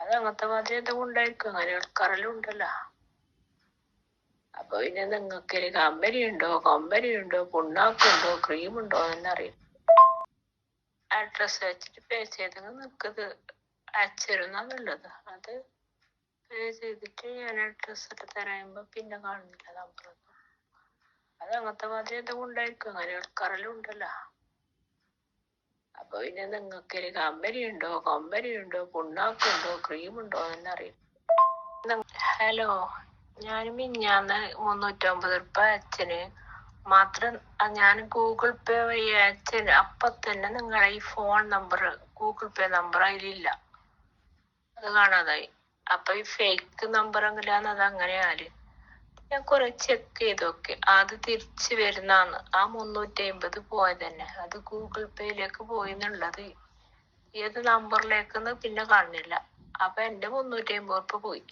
അത് അങ്ങനത്തെ മാതിരി എന്തെങ്കിലും ഉണ്ടായിരിക്കും. അങ്ങനെ എടുക്കാറെല്ലാം. അപ്പൊ പിന്നെ നിങ്ങൾക്ക് കമ്പനി ഉണ്ടോ പുണ്ണാക്കുണ്ടോ ക്രീമുണ്ടോ എന്ന് അറിയും. അഡ്രസ് വെച്ചിട്ട് പേ ചെയ്തെങ്കിൽ നിങ്ങൾക്കത് അയച്ചുതരുന്നുള്ളത്. അത് പേ ചെയ്തിട്ട് ഞാൻ അഡ്രസ് ഒക്കെ തരാകുമ്പോ പിന്നെ കാണുന്നില്ല നമ്പറൊന്നും. അത് അങ്ങനത്തെ മാതിരി എന്തെങ്കിലും ഉണ്ടായിരിക്കും. അങ്ങനെ എടുക്കാറെല്ലാം. അപ്പൊ പിന്നെ നിങ്ങൾക്ക് കമ്പനി ഉണ്ടോ പുണ്ണാക്കുണ്ടോ ക്രീമുണ്ടോ എന്ന് അറിയും. ഹലോ, ഞാൻ മിഞ്ഞാന്ന് 350 ഉറുപ്പ അച്ഛന് മാത്രം ഞാൻ ഗൂഗിൾ പേ വഴി അയച്ചന്. അപ്പൊ തന്നെ നിങ്ങളെ ഈ phone number Google Pay number അതിലില്ല, അത് കാണാതായി. അപ്പൊ ഈ ഫേക്ക് നമ്പർ എങ്കിലാന്ന് അത് അങ്ങനെയാല് ഞാൻ കുറെ ചെക്ക് ചെയ്തൊക്കെ അത് തിരിച്ചു വരുന്നാന്ന്. ആ 350 പോയതന്നെ അത് ഗൂഗിൾ പേയിലേക്ക് പോയിന്നുള്ളത് ഏത് നമ്പറിലേക്കെന്ന് പിന്നെ കാണുന്നില്ല. അപ്പൊ എന്റെ 350 ഉറുപ്പ പോയി.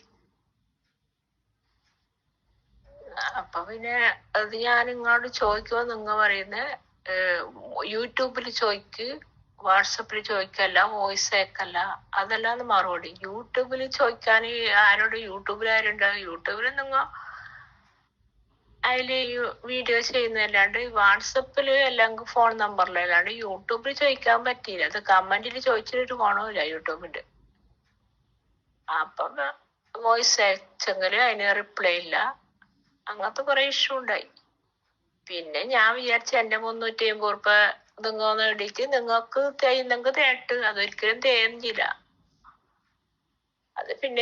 അപ്പൊ പിന്നെ അത് ഞാൻ നിങ്ങളോട് ചോദിക്കുമ്പോ നിങ്ങൾ പറയുന്നത് യൂട്യൂബിൽ ചോദിക്ക്, വാട്സപ്പിൽ ചോദിക്കല്ല, വോയിസ് അയക്കല്ല, അതല്ലാന്ന് മറുപടി. യൂട്യൂബിൽ ചോദിക്കാൻ യൂട്യൂബിൽ ആരുണ്ടാവും? യൂട്യൂബിൽ നിങ്ങൾ അതില് വീഡിയോ ചെയ്യുന്നതല്ലാണ്ട് വാട്സപ്പില് അല്ലെങ്കിൽ ഫോൺ നമ്പറിലല്ലാണ്ട് യൂട്യൂബിൽ ചോദിക്കാൻ പറ്റിയില്ല. അത് കമന്റിൽ ചോദിച്ചിട്ടൊരു ഗുണമില്ല യൂട്യൂബിന്റെ. അപ്പം വോയിസ് അയച്ചെങ്കിലും അതിന് റിപ്ലൈ ഇല്ല. അങ്ങനത്തെ കുറെ ഇഷ്യൂ ഉണ്ടായി. പിന്നെ ഞാൻ വിചാരിച്ച എന്റെ 350 ഉറുപ്പ നിങ്ങൾ നേടിയിട്ട് നിങ്ങൾക്ക് തേയുന്നെങ്കിൽ തേട്ട്, അതൊരിക്കലും തേയുന്നില്ല. അത് പിന്നെ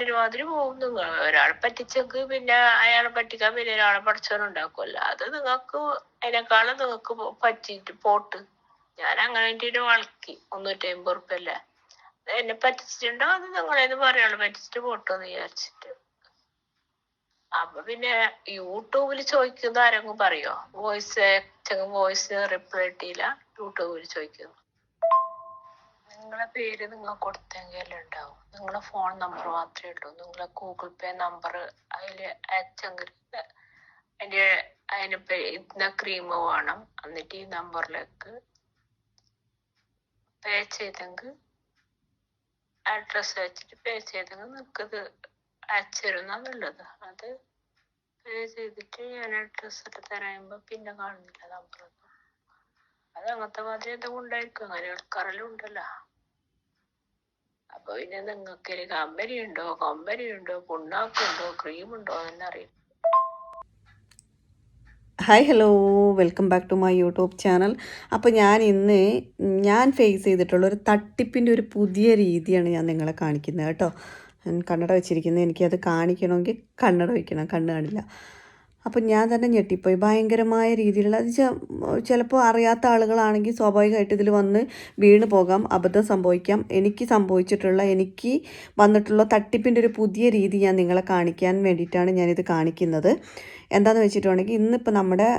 ഒരുമാതിരി പോകും. നിങ്ങൾ ഒരാളെ പറ്റിച്ചെങ്കിൽ പിന്നെ അയാളെ പറ്റിക്കാൻ പിന്നെ ഒരാളെ പഠിച്ചവനുണ്ടാക്കുമല്ലോ. അത് നിങ്ങൾക്ക് അതിനേക്കാളും നിങ്ങൾക്ക് പറ്റിയിട്ട് പോട്ട്. ഞാൻ അങ്ങനെ വളക്കി 350 ഉറുപ്പല്ലേ എന്നെ പറ്റിച്ചിട്ടുണ്ടോ അത് നിങ്ങളേന്ന് പറയാള് പറ്റിച്ചിട്ട് പോട്ടോന്ന് വിചാരിച്ചിട്ട്. അപ്പൊ പിന്നെ യൂട്യൂബിൽ ചോദിക്കുന്ന ആരെങ്കിലും പറയോ? വോയിസ് റിപ്ലൈ ഇട്ടില്ല, യൂട്യൂബിൽ ചോദിക്കുന്നു. നിങ്ങളെ പേര് നിങ്ങൾ കൊടുത്തെങ്കിൽ ഉണ്ടാവും. നിങ്ങളെ ഫോൺ നമ്പർ മാത്രമേ ഉള്ളൂ. നിങ്ങളെ ഗൂഗിൾ പേ നമ്പർ അതിൽ അയച്ചെങ്കിൽ അതിന് ഇന്ന ക്രീം വേണം, എന്നിട്ട് ഈ നമ്പറിലേക്ക് പേ ചെയ്തെങ്കിൽ അഡ്രസ് വെച്ചിട്ട് പേ ചെയ്തെങ്കിൽ നിങ്ങൾക്കത് അയച്ചുതരുന്നുള്ളത്. അത് പേ ചെയ്തിട്ട് ഞാൻ അഡ്രസ് ഒക്കെ തരാകുമ്പോ പിന്നെ കാണുന്നില്ല നമ്പറൊന്നും. അത് അങ്ങനത്തെ മാതിരി എന്തെങ്കിലും ഉണ്ടായിരിക്കും. അങ്ങനെ എടുക്കാറെല്ലാം. അപ്പൊ പിന്നെ നിങ്ങൾക്ക് കമ്പനി ഉണ്ടോ പുണ്ണാക്കുണ്ടോ ക്രീമുണ്ടോ എന്നറിയും. Hi hello, welcome back to my YouTube channel. അപ്പോൾ ഞാൻ ഫേസ് ചെയ്തിട്ടുള്ള ഒരു തട്ടിപ്പിൻ്റെ ഒരു പുതിയ രീതിയാണ് ഞാൻ നിങ്ങളെ കാണിക്കുന്നത് കേട്ടോ. കണ്ണട വെച്ചിരിക്കുന്നത്, എനിക്കത് കാണിക്കണമെങ്കിൽ കണ്ണട വയ്ക്കണം, കണ്ണ് കാണില്ല. അപ്പോൾ ഞാൻ തന്നെ ഞെട്ടിപ്പോയി. ഭയങ്കരമായ രീതിയിലുള്ള ചിലപ്പോൾ അറിയാത്ത ആളുകളാണെങ്കിൽ സ്വാഭാവികമായിട്ട് ഇതിൽ വന്ന് വീണ് പോകാം, അബദ്ധം സംഭവിക്കാം. എനിക്ക് വന്നിട്ടുള്ള തട്ടിപ്പിൻ്റെ ഒരു പുതിയ രീതി ഞാൻ നിങ്ങളെ കാണിക്കാൻ വേണ്ടിയിട്ടാണ് ഞാനിത് കാണിക്കുന്നത്. എന്താണെന്ന് വെച്ചിട്ടുണ്ടെങ്കിൽ ഇന്നിപ്പോൾ നമ്മുടെ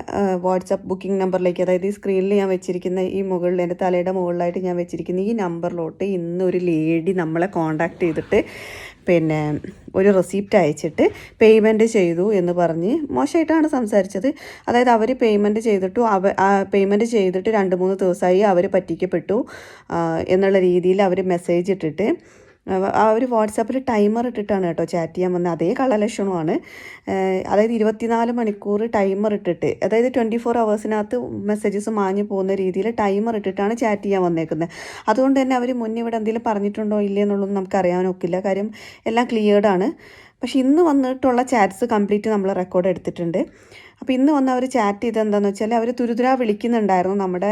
വാട്സപ്പ് ബുക്കിംഗ് നമ്പറിലേക്ക്, അതായത് ഈ സ്ക്രീനിൽ ഞാൻ വെച്ചിരിക്കുന്ന ഈ മുകളിൽ എൻ്റെ തലയുടെ മുകളിലായിട്ട് ഞാൻ വെച്ചിരിക്കുന്ന ഈ നമ്പറിലോട്ട് ഇന്നൊരു ലേഡി നമ്മളെ കോൺടാക്റ്റ് ചെയ്തിട്ട് പിന്നെ ഒരു റെസിപ്റ്റ് അയച്ചിട്ട് പേയ്മെൻറ്റ് ചെയ്തു എന്ന് പറഞ്ഞ് മോശമായിട്ടാണ് സംസാരിച്ചത്. അതായത് അവർ പേയ്മെൻറ്റ് ചെയ്തിട്ട് 2-3 ദിവസമായി അവർ പറ്റിക്കപ്പെട്ടു എന്നുള്ള രീതിയിൽ അവർ മെസ്സേജ് ഇട്ടിട്ട് അവർ വാട്സാപ്പിൽ ടൈമർ ഇട്ടിട്ടാണ് കേട്ടോ ചാറ്റ് ചെയ്യാൻ വന്നത്. അതേ കള്ളലക്ഷണമാണ്. അതായത് 24 മണിക്കൂർ ടൈമർ ഇട്ടിട്ട്, അതായത് 24 ഹവേഴ്സിനകത്ത് മെസ്സേജസ് മാഞ്ഞു പോകുന്ന രീതിയിൽ ടൈമർ ഇട്ടിട്ടാണ് ചാറ്റ് ചെയ്യാൻ വന്നേക്കുന്നത്. അതുകൊണ്ട് തന്നെ അവർ മുന്നേ ഇവിടെ എന്തെങ്കിലും പറഞ്ഞിട്ടുണ്ടോ ഇല്ലേ എന്നുള്ളതൊന്നും നമുക്ക് അറിയാനൊക്കില്ല. കാര്യം എല്ലാം ക്ലിയർഡാണ്. പക്ഷേ ഇന്ന് വന്നിട്ടുള്ള ചാറ്റ്സ് കംപ്ലീറ്റ് നമ്മൾ റെക്കോർഡ് എടുത്തിട്ടുണ്ട്. അപ്പോൾ ഇന്ന് വന്ന് അവർ ചാറ്റ് ചെയ്ത് എന്താണെന്ന് വെച്ചാൽ അവർ തുരുതുരാ വിളിക്കുന്നുണ്ടായിരുന്നു. നമ്മുടെ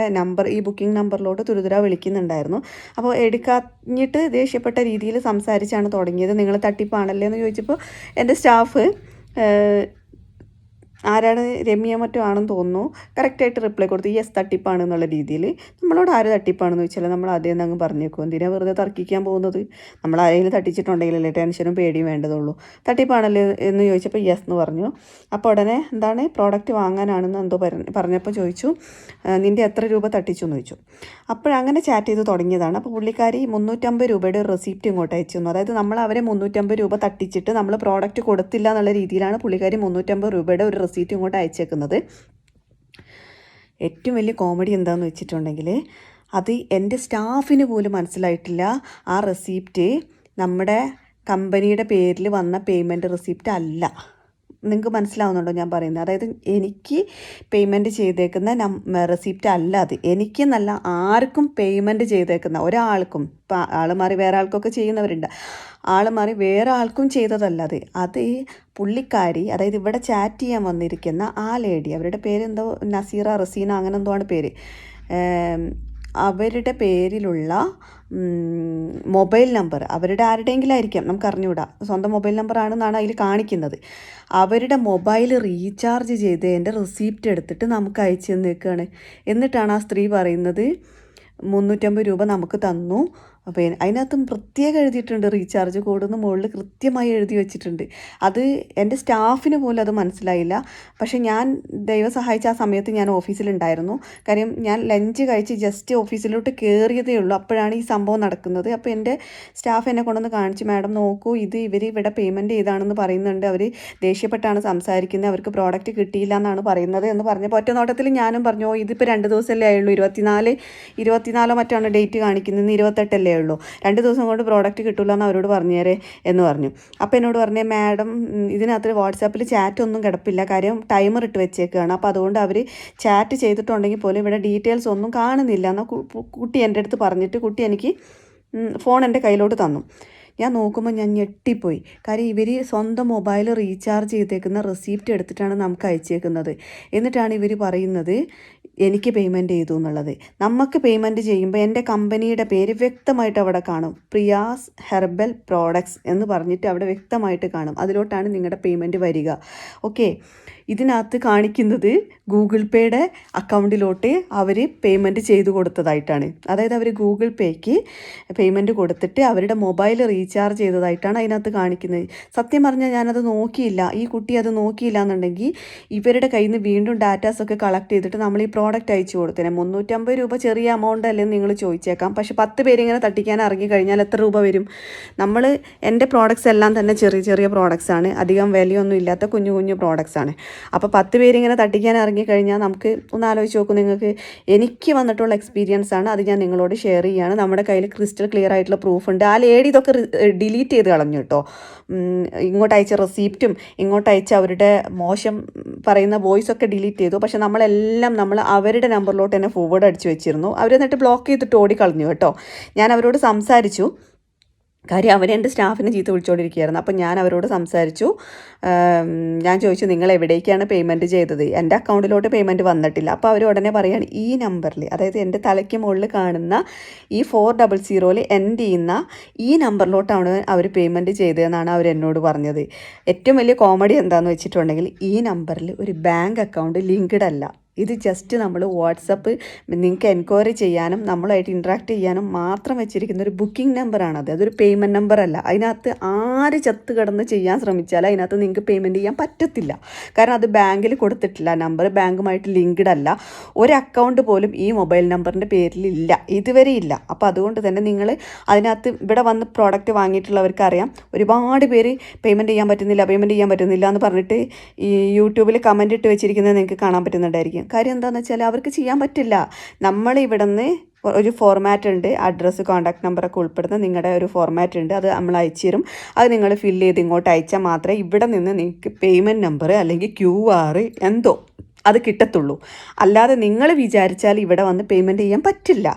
ഈ ബുക്കിംഗ് നമ്പറിലോട്ട് തുരുതുരാ വിളിക്കുന്നുണ്ടായിരുന്നു. അപ്പോൾ എടുക്കാഞ്ഞിട്ട് ദേഷ്യപ്പെട്ട രീതിയിൽ സംസാരിച്ചാണ് തുടങ്ങിയത്. നിങ്ങൾ തട്ടിപ്പാണല്ലേ എന്ന് ചോദിച്ചപ്പോൾ എൻ്റെ സ്റ്റാഫ് ആരാണ്, രമ്യ മറ്റോ ആണെന്ന് തോന്നുന്നു, കറക്റ്റായിട്ട് റിപ്ലൈ കൊടുത്തു, യെസ് തട്ടിപ്പാണ് എന്നുള്ള രീതിയിൽ. നമ്മളോട് ആര് തട്ടിപ്പാണെന്ന് വെച്ചാൽ നമ്മൾ ആദ്യം അങ്ങ് പറഞ്ഞേക്കും. എന്തിനാണ് വെറുതെ തർക്കിക്കാൻ പോകുന്നത്? നമ്മൾ ആരെങ്കിലും തട്ടിച്ചിട്ടുണ്ടെങ്കിലല്ലേ ടെൻഷനും പേടിയും വേണ്ടതുള്ളൂ. തട്ടിപ്പാണല്ലേ എന്ന് ചോദിച്ചപ്പോൾ യെസ് എന്ന് പറഞ്ഞു. അപ്പോൾ ഉടനെ എന്താണ് പ്രോഡക്റ്റ് വാങ്ങാനാണെന്ന് എന്തോ പറഞ്ഞപ്പോൾ ചോദിച്ചു, നിൻ്റെ എത്ര രൂപ തട്ടിച്ചു എന്ന് ചോദിച്ചു. അപ്പോഴങ്ങനെ ചാറ്റ് ചെയ്ത് തുടങ്ങിയതാണ്. അപ്പോൾ പുള്ളിക്കാരി 350 രൂപയുടെ ഒരു റെസിപ്റ്റ് ഇങ്ങോട്ട് അയച്ചു തന്നു. അതായത് നമ്മൾ അവരെ 350 രൂപ തട്ടിച്ചിട്ട് നമ്മൾ പ്രോഡക്റ്റ് കൊടുത്തില്ല എന്നുള്ള രീതിയിലാണ് പുള്ളിക്കാരി 350 രൂപയുടെ ഒരു റെസീറ്റ് ഇങ്ങോട്ട് അയച്ചേക്കുന്നത്. ഏറ്റവും വലിയ കോമഡി എന്താണെന്ന് വെച്ചിട്ടുണ്ടെങ്കിൽ അത് എൻ്റെ സ്റ്റാഫിന് പോലും മനസ്സിലായിട്ടില്ല ആ റെസിപ്റ്റ് നമ്മുടെ കമ്പനിയുടെ പേരിൽ വന്ന പേയ്മെൻറ്റ് റെസിപ്റ്റ് അല്ല. നിങ്ങൾക്ക് മനസ്സിലാവുന്നുണ്ടോ ഞാൻ പറയുന്നത്? അതായത് എനിക്ക് പേയ്മെൻറ്റ് ചെയ്തേക്കുന്ന റെസിപ്റ്റ് അല്ല അത്. എനിക്ക് നല്ല ആർക്കും പേയ്മെൻറ്റ് ചെയ്തേക്കുന്ന ഒരാൾക്കും, ഇപ്പം ആൾ മാറി വേറെ ആൾക്കൊക്കെ ചെയ്യുന്നവരുണ്ട്, ആൾ മാറി വേറെ ആൾക്കും ചെയ്തതല്ല അത്. അത് പുള്ളിക്കാരി, അതായത് ഇവിടെ ചാറ്റ് ചെയ്യാൻ വന്നിരിക്കുന്ന ആ ലേഡി, അവരുടെ പേരെന്തോ നസീറ റസീന അങ്ങനെ എന്തോ ആണ് പേര്, അവരുടെ പേരിലുള്ള മൊബൈൽ നമ്പർ അവരുടെ ആരുടെയെങ്കിലും ആയിരിക്കാം, നമുക്ക് അറിഞ്ഞുകൂടാ, സ്വന്തം മൊബൈൽ നമ്പർ ആണെന്നാണ് അതിൽ കാണിക്കുന്നത്. അവരുടെ മൊബൈൽ റീചാർജ് ചെയ്തതിൻ്റെ റെസിപ്റ്റ് എടുത്തിട്ട് നമുക്ക് അയച്ചു തന്നേക്കാണ്. എന്നിട്ടാണ് ആ സ്ത്രീ പറയുന്നത് 350 രൂപ നമുക്ക് തന്നു. അപ്പോൾ അതിനകത്തും പ്രത്യേകം എഴുതിയിട്ടുണ്ട്, റീചാർജ് കോഡെന്ന് മുകളിൽ കൃത്യമായി എഴുതി വെച്ചിട്ടുണ്ട്. അത് എൻ്റെ സ്റ്റാഫിന് പോലും അത് മനസ്സിലായില്ല. പക്ഷേ ഞാൻ ദൈവം സഹായിച്ച ആ സമയത്ത് ഞാൻ ഓഫീസിലുണ്ടായിരുന്നു. കാര്യം ഞാൻ ലഞ്ച് കഴിച്ച് ജസ്റ്റ് ഓഫീസിലോട്ട് കയറിയതേ ഉള്ളൂ, അപ്പോഴാണ് ഈ സംഭവം നടക്കുന്നത്. അപ്പോൾ എൻ്റെ സ്റ്റാഫ് എന്നെ കൊണ്ടുവന്ന് കാണിച്ചു, മാഡം നോക്കൂ, ഇവർ ഇവിടെ പേയ്മെൻറ്റ് ചെയ്താണെന്ന് പറയുന്നുണ്ട്, അവർ ദേഷ്യപ്പെട്ടാണ് സംസാരിക്കുന്നത്, അവർക്ക് പ്രോഡക്റ്റ് കിട്ടിയില്ല എന്നാണ് പറയുന്നത് എന്ന് പറഞ്ഞപ്പോൾ ഒറ്റ നോട്ടത്തിൽ ഞാനും പറഞ്ഞു, ഇതിപ്പോൾ 2 ദിവസമല്ലേ ആയുള്ളൂ, 24 മറ്റാണ് ഡേറ്റ് കാണിക്കുന്നത്, 28 ഉള്ളൂ, 2 ദിവസം കൊണ്ട് പ്രോഡക്റ്റ് കിട്ടില്ല എന്ന് അവരോട് പറഞ്ഞേരെ എന്ന് പറഞ്ഞു. അപ്പോൾ എന്നോട് പറഞ്ഞേ, മാഡം ഇതിനകത്ത് വാട്സാപ്പിൽ ചാറ്റ് ഒന്നും കിടപ്പില്ല, കാര്യം ടൈമർ ഇട്ട് വെച്ചേക്കുകയാണ്, അപ്പോൾ അതുകൊണ്ട് അവർ ചാറ്റ് ചെയ്തിട്ടുണ്ടെങ്കിൽ പോലും ഇവിടെ ഡീറ്റെയിൽസ് ഒന്നും കാണുന്നില്ല എന്നാൽ കുട്ടി എൻ്റെ അടുത്ത് പറഞ്ഞിട്ട് കുട്ടി എനിക്ക് ഫോൺ എൻ്റെ കയ്യിലോട്ട് തന്നു. ഞാൻ നോക്കുമ്പോൾ ഞാൻ ഞെട്ടിപ്പോയി. കാര്യം ഇവർ സ്വന്തം മൊബൈൽ റീചാർജ് ചെയ്തേക്കുന്ന റെസിപ്റ്റ് എടുത്തിട്ടാണ് നമുക്ക് അയച്ചേക്കുന്നത്. എന്നിട്ടാണ് ഇവർ പറയുന്നത് എനിക്ക് പേയ്മെൻറ്റ് ചെയ്തു എന്നുള്ളത്. നമുക്ക് പേയ്മെൻറ്റ് ചെയ്യുമ്പോൾ എൻ്റെ കമ്പനിയുടെ പേര് വ്യക്തമായിട്ട് അവിടെ കാണും, പ്രിയാസ് ഹെർബൽ പ്രോഡക്ട്സ് എന്ന് പറഞ്ഞിട്ട് അവിടെ വ്യക്തമായിട്ട് കാണും. അതിലോട്ടാണ് നിങ്ങളുടെ പേയ്മെൻറ്റ് വരിക. ഓക്കെ, ഇതിനകത്ത് കാണിക്കുന്നത് ഗൂഗിൾ പേയുടെ അക്കൗണ്ടിലോട്ട് അവർ പേയ്മെൻറ്റ് ചെയ്തു കൊടുത്തതായിട്ടാണ്. അതായത് അവർ ഗൂഗിൾ പേയ്ക്ക് പേയ്മെൻറ്റ് കൊടുത്തിട്ട് അവരുടെ മൊബൈൽ റീചാർജ് ചെയ്തതായിട്ടാണ് അതിനകത്ത് കാണിക്കുന്നത്. സത്യം പറഞ്ഞാൽ ഞാനത് നോക്കിയില്ല, ഈ കുട്ടി അത് നോക്കിയില്ല എന്നുണ്ടെങ്കിൽ ഇവരുടെ കയ്യിൽ നിന്ന് വീണ്ടും ഡാറ്റാസൊക്കെ കളക്ട് ചെയ്തിട്ട് നമ്മൾ ഈ പ്രോഡക്റ്റ് അയച്ചു കൊടുത്തേനെ. 350 രൂപ ചെറിയ എമൗണ്ട് അല്ലെന്ന് നിങ്ങൾ ചോദിച്ചേക്കാം, പക്ഷേ 10 പേരിങ്ങനെ തട്ടിക്കാൻ ഇറങ്ങി കഴിഞ്ഞാൽ എത്ര രൂപ വരും? എൻ്റെ പ്രോഡക്റ്റ്സ് എല്ലാം തന്നെ ചെറിയ ചെറിയ പ്രോഡക്റ്റ്സ് ആണ്, അധികം വിലയൊന്നും ഇല്ലാത്ത കുഞ്ഞു കുഞ്ഞു പ്രോഡക്റ്റ്സ് ആണ്. അപ്പോൾ 10 പേരിങ്ങനെ തട്ടിക്കാൻ ഇറങ്ങിക്കഴിഞ്ഞാൽ നമുക്ക് ഒന്ന് ആലോചിച്ച് നോക്കും. നിങ്ങൾക്ക് എനിക്ക് വന്നിട്ടുള്ള എക്സ്പീരിയൻസ് ആണ്, അത് ഞാൻ നിങ്ങളോട് ഷെയർ ചെയ്യുകയാണ്. നമ്മുടെ കയ്യിൽ ക്രിസ്റ്റൽ ക്ലിയർ ആയിട്ടുള്ള പ്രൂഫ് ഉണ്ട്. ആ ലേഡി ഇതൊക്കെ ഡിലീറ്റ് ചെയ്ത് കളഞ്ഞു കേട്ടോ. ഇങ്ങോട്ട് അയച്ച റെസിപ്റ്റും ഇങ്ങോട്ട് അയച്ച അവരുടെ മോശം പറയുന്ന വോയിസ് ഒക്കെ ഡിലീറ്റ് ചെയ്തു. പക്ഷെ നമ്മൾ അവരുടെ നമ്പറിലോട്ട് തന്നെ ഫോർവേഡ് അടിച്ച് വെച്ചിരുന്നു. അവരെന്നിട്ട് ബ്ലോക്ക് ചെയ്തിട്ട് ഓടിക്കളഞ്ഞു കേട്ടോ. ഞാൻ അവരോട് സംസാരിച്ചു, കാര്യം അവരെൻ്റെ സ്റ്റാഫിനെ ചീത്ത വിളിച്ചുകൊണ്ടിരിക്കുകയായിരുന്നു. അപ്പം ഞാൻ അവരോട് സംസാരിച്ചു. ഞാൻ ചോദിച്ചു, നിങ്ങൾ എവിടേക്കാണ് പേയ്മെൻറ്റ് ചെയ്തത്? എൻ്റെ അക്കൗണ്ടിലോട്ട് പേയ്മെൻറ്റ് വന്നിട്ടില്ല. അപ്പോൾ അവർ ഉടനെ പറയുകയാണ്, ഈ നമ്പറിൽ, അതായത് എൻ്റെ തലയ്ക്ക് മുകളിൽ കാണുന്ന ഈ 400 എൻഡ് ചെയ്യുന്ന ഈ നമ്പറിലോട്ടാണ് അവർ പേയ്മെൻറ്റ് ചെയ്തതെന്നാണ് അവരെന്നോട് പറഞ്ഞത്. ഏറ്റവും വലിയ കോമഡി എന്താണെന്ന് വെച്ചിട്ടുണ്ടെങ്കിൽ ഈ നമ്പറിൽ ഒരു ബാങ്ക് അക്കൗണ്ട് ലിങ്ക്ഡ് അല്ല. ഇത് ജസ്റ്റ് നമ്മൾ വാട്സപ്പ് നിങ്ങൾക്ക് എൻക്വയറി ചെയ്യാനും നമ്മളുമായിട്ട് ഇൻട്രാക്ട് ചെയ്യാനും മാത്രം വെച്ചിരിക്കുന്ന ഒരു ബുക്കിംഗ് നമ്പറാണത്. അതൊരു പേയ്മെൻറ്റ് നമ്പർ അല്ല. അതിനകത്ത് ആര് ചത്ത് കിടന്ന് ചെയ്യാൻ ശ്രമിച്ചാലും അതിനകത്ത് നിങ്ങൾക്ക് പേയ്മെൻറ്റ് ചെയ്യാൻ പറ്റത്തില്ല. കാരണം അത് ബാങ്കിൽ കൊടുത്തിട്ടില്ല, നമ്പർ ബാങ്കുമായിട്ട് ലിങ്ക്ഡ് അല്ല. ഒരു അക്കൗണ്ട് പോലും ഈ മൊബൈൽ നമ്പറിൻ്റെ പേരിലില്ല, ഇതുവരെ ഇല്ല. അപ്പോൾ അതുകൊണ്ട് തന്നെ നിങ്ങൾ അതിനകത്ത് ഇവിടെ വന്ന് പ്രോഡക്റ്റ് വാങ്ങിയിട്ടുള്ളവർക്ക് അറിയാം, ഒരുപാട് പേര് പേയ്മെൻറ്റ് ചെയ്യാൻ പറ്റുന്നില്ല എന്ന് പറഞ്ഞിട്ട് ഈ യൂട്യൂബിൽ കമൻറ്റ് ഇട്ട് വെച്ചിരിക്കുന്നത് നിങ്ങൾക്ക് കാണാൻ പറ്റുന്നുണ്ടായിരിക്കും. കാര്യം എന്താണെന്ന് വെച്ചാൽ അവർക്ക് ചെയ്യാൻ പറ്റില്ല. നമ്മളിവിടെ നിന്ന് ഒരു ഫോർമാറ്റ് ഉണ്ട്, അഡ്രസ്സ് കോൺടാക്ട് നമ്പറൊക്കെ ഉൾപ്പെടുന്ന നിങ്ങളുടെ ഒരു ഫോർമാറ്റ് ഉണ്ട്, അത് നമ്മൾ അയച്ചു തരും. അത് നിങ്ങൾ ഫില്ല് ചെയ്ത് ഇങ്ങോട്ട് അയച്ചാൽ മാത്രമേ ഇവിടെ നിന്ന് നിങ്ങൾക്ക് പേയ്മെൻറ്റ് നമ്പർ അല്ലെങ്കിൽ QR എന്തോ അത് കിട്ടത്തുള്ളൂ. അല്ലാതെ നിങ്ങൾ വിചാരിച്ചാൽ ഇവിടെ വന്ന് പേയ്മെൻറ്റ് ചെയ്യാൻ പറ്റില്ല.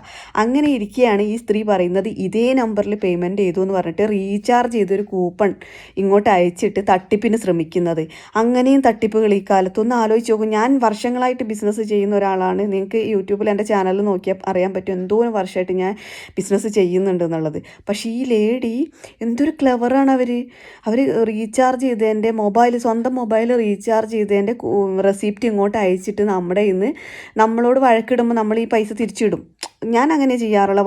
അങ്ങനെ ഇരിക്കുകയാണ് ഈ സ്ത്രീ പറയുന്നത് ഇതേ നമ്പറിൽ പേയ്മെൻറ്റ് ചെയ്തു എന്ന് പറഞ്ഞിട്ട് റീചാർജ് ചെയ്തൊരു കൂപ്പൺ ഇങ്ങോട്ട് അയച്ചിട്ട് തട്ടിപ്പിന് ശ്രമിക്കുന്നത്. അങ്ങനെയും തട്ടിപ്പുകൾ ഈ കാലത്തൊന്ന് ആലോചിച്ച് നോക്കും. ഞാൻ വർഷങ്ങളായിട്ട് ബിസിനസ് ചെയ്യുന്ന ഒരാളാണ്. നിങ്ങൾക്ക് യൂട്യൂബിൽ എൻ്റെ ചാനലിൽ നോക്കിയാൽ അറിയാൻ പറ്റും എന്തോരം വർഷമായിട്ട് ഞാൻ ബിസിനസ് ചെയ്യുന്നുണ്ട് എന്നുള്ളത്. പക്ഷേ ഈ ലേഡി എന്തൊരു ക്ലെവറാണ്. അവർ റീചാർജ് ചെയ്തതിൻ്റെ സ്വന്തം മൊബൈൽ റീചാർജ് ചെയ്തതിൻ്റെ റെസിപ്റ്റ് ഇങ്ങോട്ട് അയച്ചിട്ട് നമ്മുടെ ഇന്ന് നമ്മളോട് വഴക്കിടുമ്പോൾ നമ്മൾ ഈ പൈസ തിരിച്ചിടും. ഞാൻ അങ്ങനെ ചെയ്യാറുള്ള.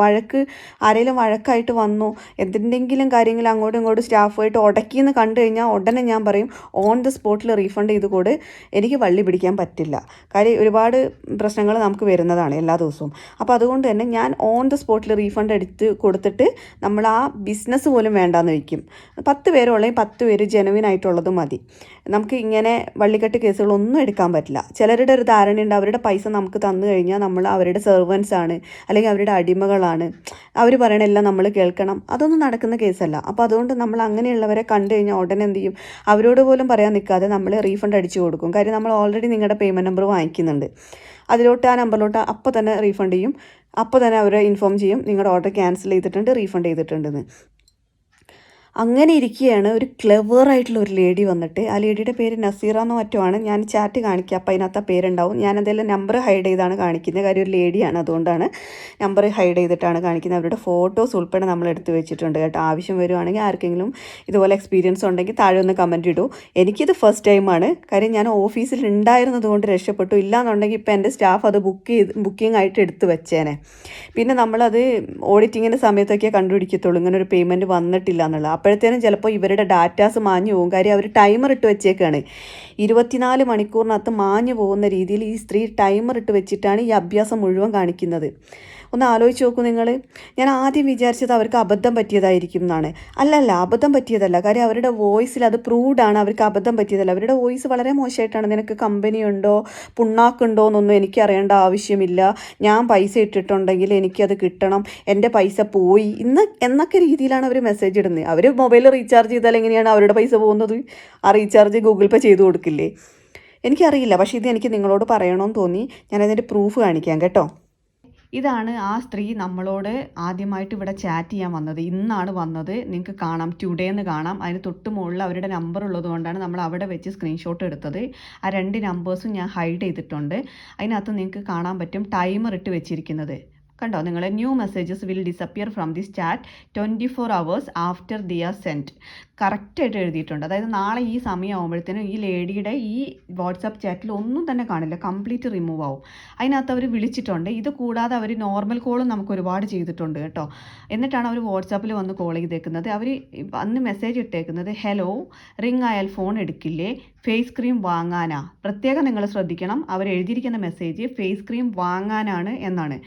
ആരെങ്കിലും വഴക്കായിട്ട് വന്നു എന്തെങ്കിലും കാര്യങ്ങൾ അങ്ങോട്ടും ഇങ്ങോട്ടും സ്റ്റാഫുമായിട്ട് ഉടക്കിയെന്ന് കണ്ടു കഴിഞ്ഞാൽ ഉടനെ ഞാൻ പറയും ഓൺ ദ സ്പോട്ടിൽ റീഫണ്ട് ചെയ്ത് കൂടെ. എനിക്ക് വള്ളി പിടിക്കാൻ പറ്റില്ല. കാര്യം ഒരുപാട് പ്രശ്നങ്ങൾ നമുക്ക് വരുന്നതാണ് എല്ലാ ദിവസവും. അപ്പോൾ അതുകൊണ്ട് തന്നെ ഞാൻ ഓൺ ദ സ്പോട്ടിൽ റീഫണ്ട് എടുത്ത് കൊടുത്തിട്ട് നമ്മൾ ആ ബിസിനസ് പോലും വേണ്ടാന്ന് വയ്ക്കും. 10 പേരുള്ളെങ്കിൽ 10 പേര് ജെനുവിൻ ആയിട്ടുള്ളത് മതി. നമുക്ക് ഇങ്ങനെ വള്ളിക്കെട്ട് കേസുകളൊന്നും എടുക്കാൻ പറ്റില്ല. ചിലരുടെ ഒരു ധാരണയുണ്ട് അവരുടെ പൈസ നമുക്ക് തന്നു കഴിഞ്ഞാൽ നമ്മൾ അവരുടെ സെർവൻസ് ആണ്, അല്ലെങ്കിൽ അവരുടെ അടിമകളാണ്, അവർ പറയണെല്ലാം നമ്മൾ കേൾക്കണം, അതൊന്നും നടക്കുന്ന കേസല്ല. അപ്പോൾ അതുകൊണ്ട് നമ്മൾ അങ്ങനെയുള്ളവരെ കണ്ടു കഴിഞ്ഞാൽ ഉടനെ എന്ത് ചെയ്യും, അവരോട് പോലും പറയാൻ നിൽക്കാതെ നമ്മൾ റീഫണ്ട് അടിച്ചു കൊടുക്കും. കാര്യം നമ്മൾ ഓൾറെഡി നിങ്ങളുടെ പേയ്മെൻറ്റ് നമ്പർ വാങ്ങിക്കുന്നുണ്ട്, അതിലോട്ട് ആ നമ്പറിലോട്ട് അപ്പോൾ തന്നെ റീഫണ്ട് ചെയ്യും. അപ്പോൾ തന്നെ അവരെ ഇൻഫോം ചെയ്യും നിങ്ങളുടെ ഓർഡർ ക്യാൻസൽ ചെയ്തിട്ടുണ്ട്, റീഫണ്ട് ചെയ്തിട്ടുണ്ടെന്ന്. അങ്ങനെ ഇരിക്കുകയാണ് ഒരു ക്ലെവറായിട്ടുള്ള ഒരു ലേഡി വന്നിട്ട്, ആ ലേഡിയുടെ പേര് നസീറ എന്നോ മറ്റോ ആണ്. ഞാൻ ചാറ്റ് കാണിക്കുക, അപ്പോൾ അതിനകത്ത് ആ പേരുണ്ടാവും. ഞാൻ എന്തെങ്കിലും നമ്പർ ഹൈഡ് ചെയ്താണ് കാണിക്കുന്നത്, കാര്യം ഒരു ലേഡിയാണ്, അതുകൊണ്ടാണ് നമ്പർ ഹൈഡ് ചെയ്തിട്ടാണ് കാണിക്കുന്നത്. അവരുടെ ഫോട്ടോസ് ഉൾപ്പെടെ നമ്മൾ എടുത്ത് വെച്ചിട്ടുണ്ട് കേട്ടോ. ആവശ്യം വരുവാണെങ്കിൽ ആർക്കെങ്കിലും ഇതുപോലെ എക്സ്പീരിയൻസ് ഉണ്ടെങ്കിൽ താഴെ ഒന്ന് കമൻറ്റ് ഇടൂ. എനിക്കിത് ഫസ്റ്റ് ടൈമാണ്, കാര്യം ഞാൻ ഓഫീസിൽ ഉണ്ടായിരുന്നത് കൊണ്ട് രക്ഷപ്പെട്ടു. ഇല്ലാന്നുണ്ടെങ്കിൽ ഇപ്പോൾ എൻ്റെ സ്റ്റാഫ് അത് ബുക്കിംഗ് ആയിട്ട് എടുത്ത് വെച്ചേനെ. പിന്നെ നമ്മളത് ഓഡിറ്റിങ്ങിൻ്റെ സമയത്തൊക്കെ കണ്ടുപിടിക്കത്തുള്ളൂ ഇങ്ങനെ ഒരു പേയ്മെൻറ്റ് വന്നിട്ടില്ല എന്നുള്ളത്. അപ്പോഴത്തേനും ചിലപ്പോൾ ഇവരുടെ ഡാറ്റാസ് മാഞ്ഞു പോകും. കാര്യം അവർ ടൈമർ ഇട്ട് വെച്ചേക്കാണ്, 24 മണിക്കൂറിനകത്ത് മാഞ്ഞു പോകുന്ന രീതിയിൽ ഈ സ്ത്രീ ടൈമർ ഇട്ട് വെച്ചിട്ടാണ് ഈ അഭ്യാസം മുഴുവൻ കാണിക്കുന്നത്. ഒന്ന് ആലോചിച്ച് നോക്കൂ നിങ്ങൾ. ഞാൻ ആദ്യം വിചാരിച്ചത് അവർക്ക് അബദ്ധം പറ്റിയതായിരിക്കും എന്നാണ്. അല്ലല്ല, അബദ്ധം പറ്റിയതല്ല. കാര്യം അവരുടെ വോയിസിൽ അത് പ്രൂവ്ഡാണ് അവർക്ക് അബദ്ധം പറ്റിയതല്ല. അവരുടെ വോയിസ് വളരെ മോശമായിട്ടാണ്. നിനക്ക് കമ്പനി ഉണ്ടോ, പുണ്ണാക്കുണ്ടോ എന്നൊന്നും എനിക്കറിയേണ്ട ആവശ്യമില്ല, ഞാൻ പൈസ ഇട്ടിട്ടുണ്ടെങ്കിൽ എനിക്കത് കിട്ടണം, എൻ്റെ പൈസ പോയി എന്നൊക്കെ രീതിയിലാണ് അവർ മെസ്സേജ് ഇടുന്നത്. അവർ മൊബൈൽ റീചാർജ് ചെയ്താൽ എങ്ങനെയാണ് അവരുടെ പൈസ പോകുന്നത്? ആ റീചാർജ് ഗൂഗിൾ പേ ചെയ്ത് കൊടുക്കില്ലേ? എനിക്കറിയില്ല, പക്ഷേ ഇത് എനിക്ക് നിങ്ങളോട് പറയണമെന്ന് തോന്നി. ഞാനതിൻ്റെ പ്രൂഫ് കാണിക്കാം കേട്ടോ. ഇതാണ് ആ സ്ത്രീ നമ്മളോട് ആദ്യമായിട്ട് ഇവിടെ ചാറ്റ് ചെയ്യാൻ വന്നത്. ഇന്നാണ് വന്നത്, നിങ്ങൾക്ക് കാണാം, ടുഡേ എന്ന് കാണാം. അതിന് തൊട്ട് മുകളിൽ അവരുടെ നമ്പർ ഉള്ളത് കൊണ്ടാണ് നമ്മൾ അവിടെ വെച്ച് സ്ക്രീൻഷോട്ട് എടുത്തത്. ആ 2 നമ്പേഴ്സും ഞാൻ ഹൈഡ് ചെയ്തിട്ടുണ്ട്. അതിനകത്ത് നിങ്ങൾക്ക് കാണാൻ പറ്റും ടൈമർ ഇട്ട് വെച്ചിരിക്കുന്നത് കണ്ടോ നിങ്ങൾ. New messages will disappear from this chat 24 hours after they are sent. കറക്റ്റായിട്ട് എഴുതിയിട്ടുണ്ട്. അതായത് നാളെ ഈ സമയമാകുമ്പോഴത്തേനും ഈ ലേഡിയുടെ ഈ വാട്സാപ്പ് ചാറ്റിൽ ഒന്നും തന്നെ കാണില്ല, കംപ്ലീറ്റ് റിമൂവ് ആവും. അതിനകത്ത് അവർ വിളിച്ചിട്ടുണ്ട്. ഇത് കൂടാതെ അവർ നോർമൽ കോളും നമുക്ക് ഒരുപാട് ചെയ്തിട്ടുണ്ട് കേട്ടോ. എന്നിട്ടാണ് അവർ വാട്സാപ്പിൽ വന്ന് കോൾ ചെയ്തേക്കുന്നത്. അവർ അന്ന് മെസ്സേജ് ഇട്ടേക്കുന്നത്, ഹലോ, റിങ് ആയാൽ ഫോൺ എടുക്കില്ലേ, ഫേസ് ക്രീം വാങ്ങാനാ. പ്രത്യേകം നിങ്ങൾ ശ്രദ്ധിക്കണം, അവർ എഴുതിയിരിക്കുന്ന മെസ്സേജ് ഫേസ് ക്രീം വാങ്ങാനാണ് എന്നാണ്.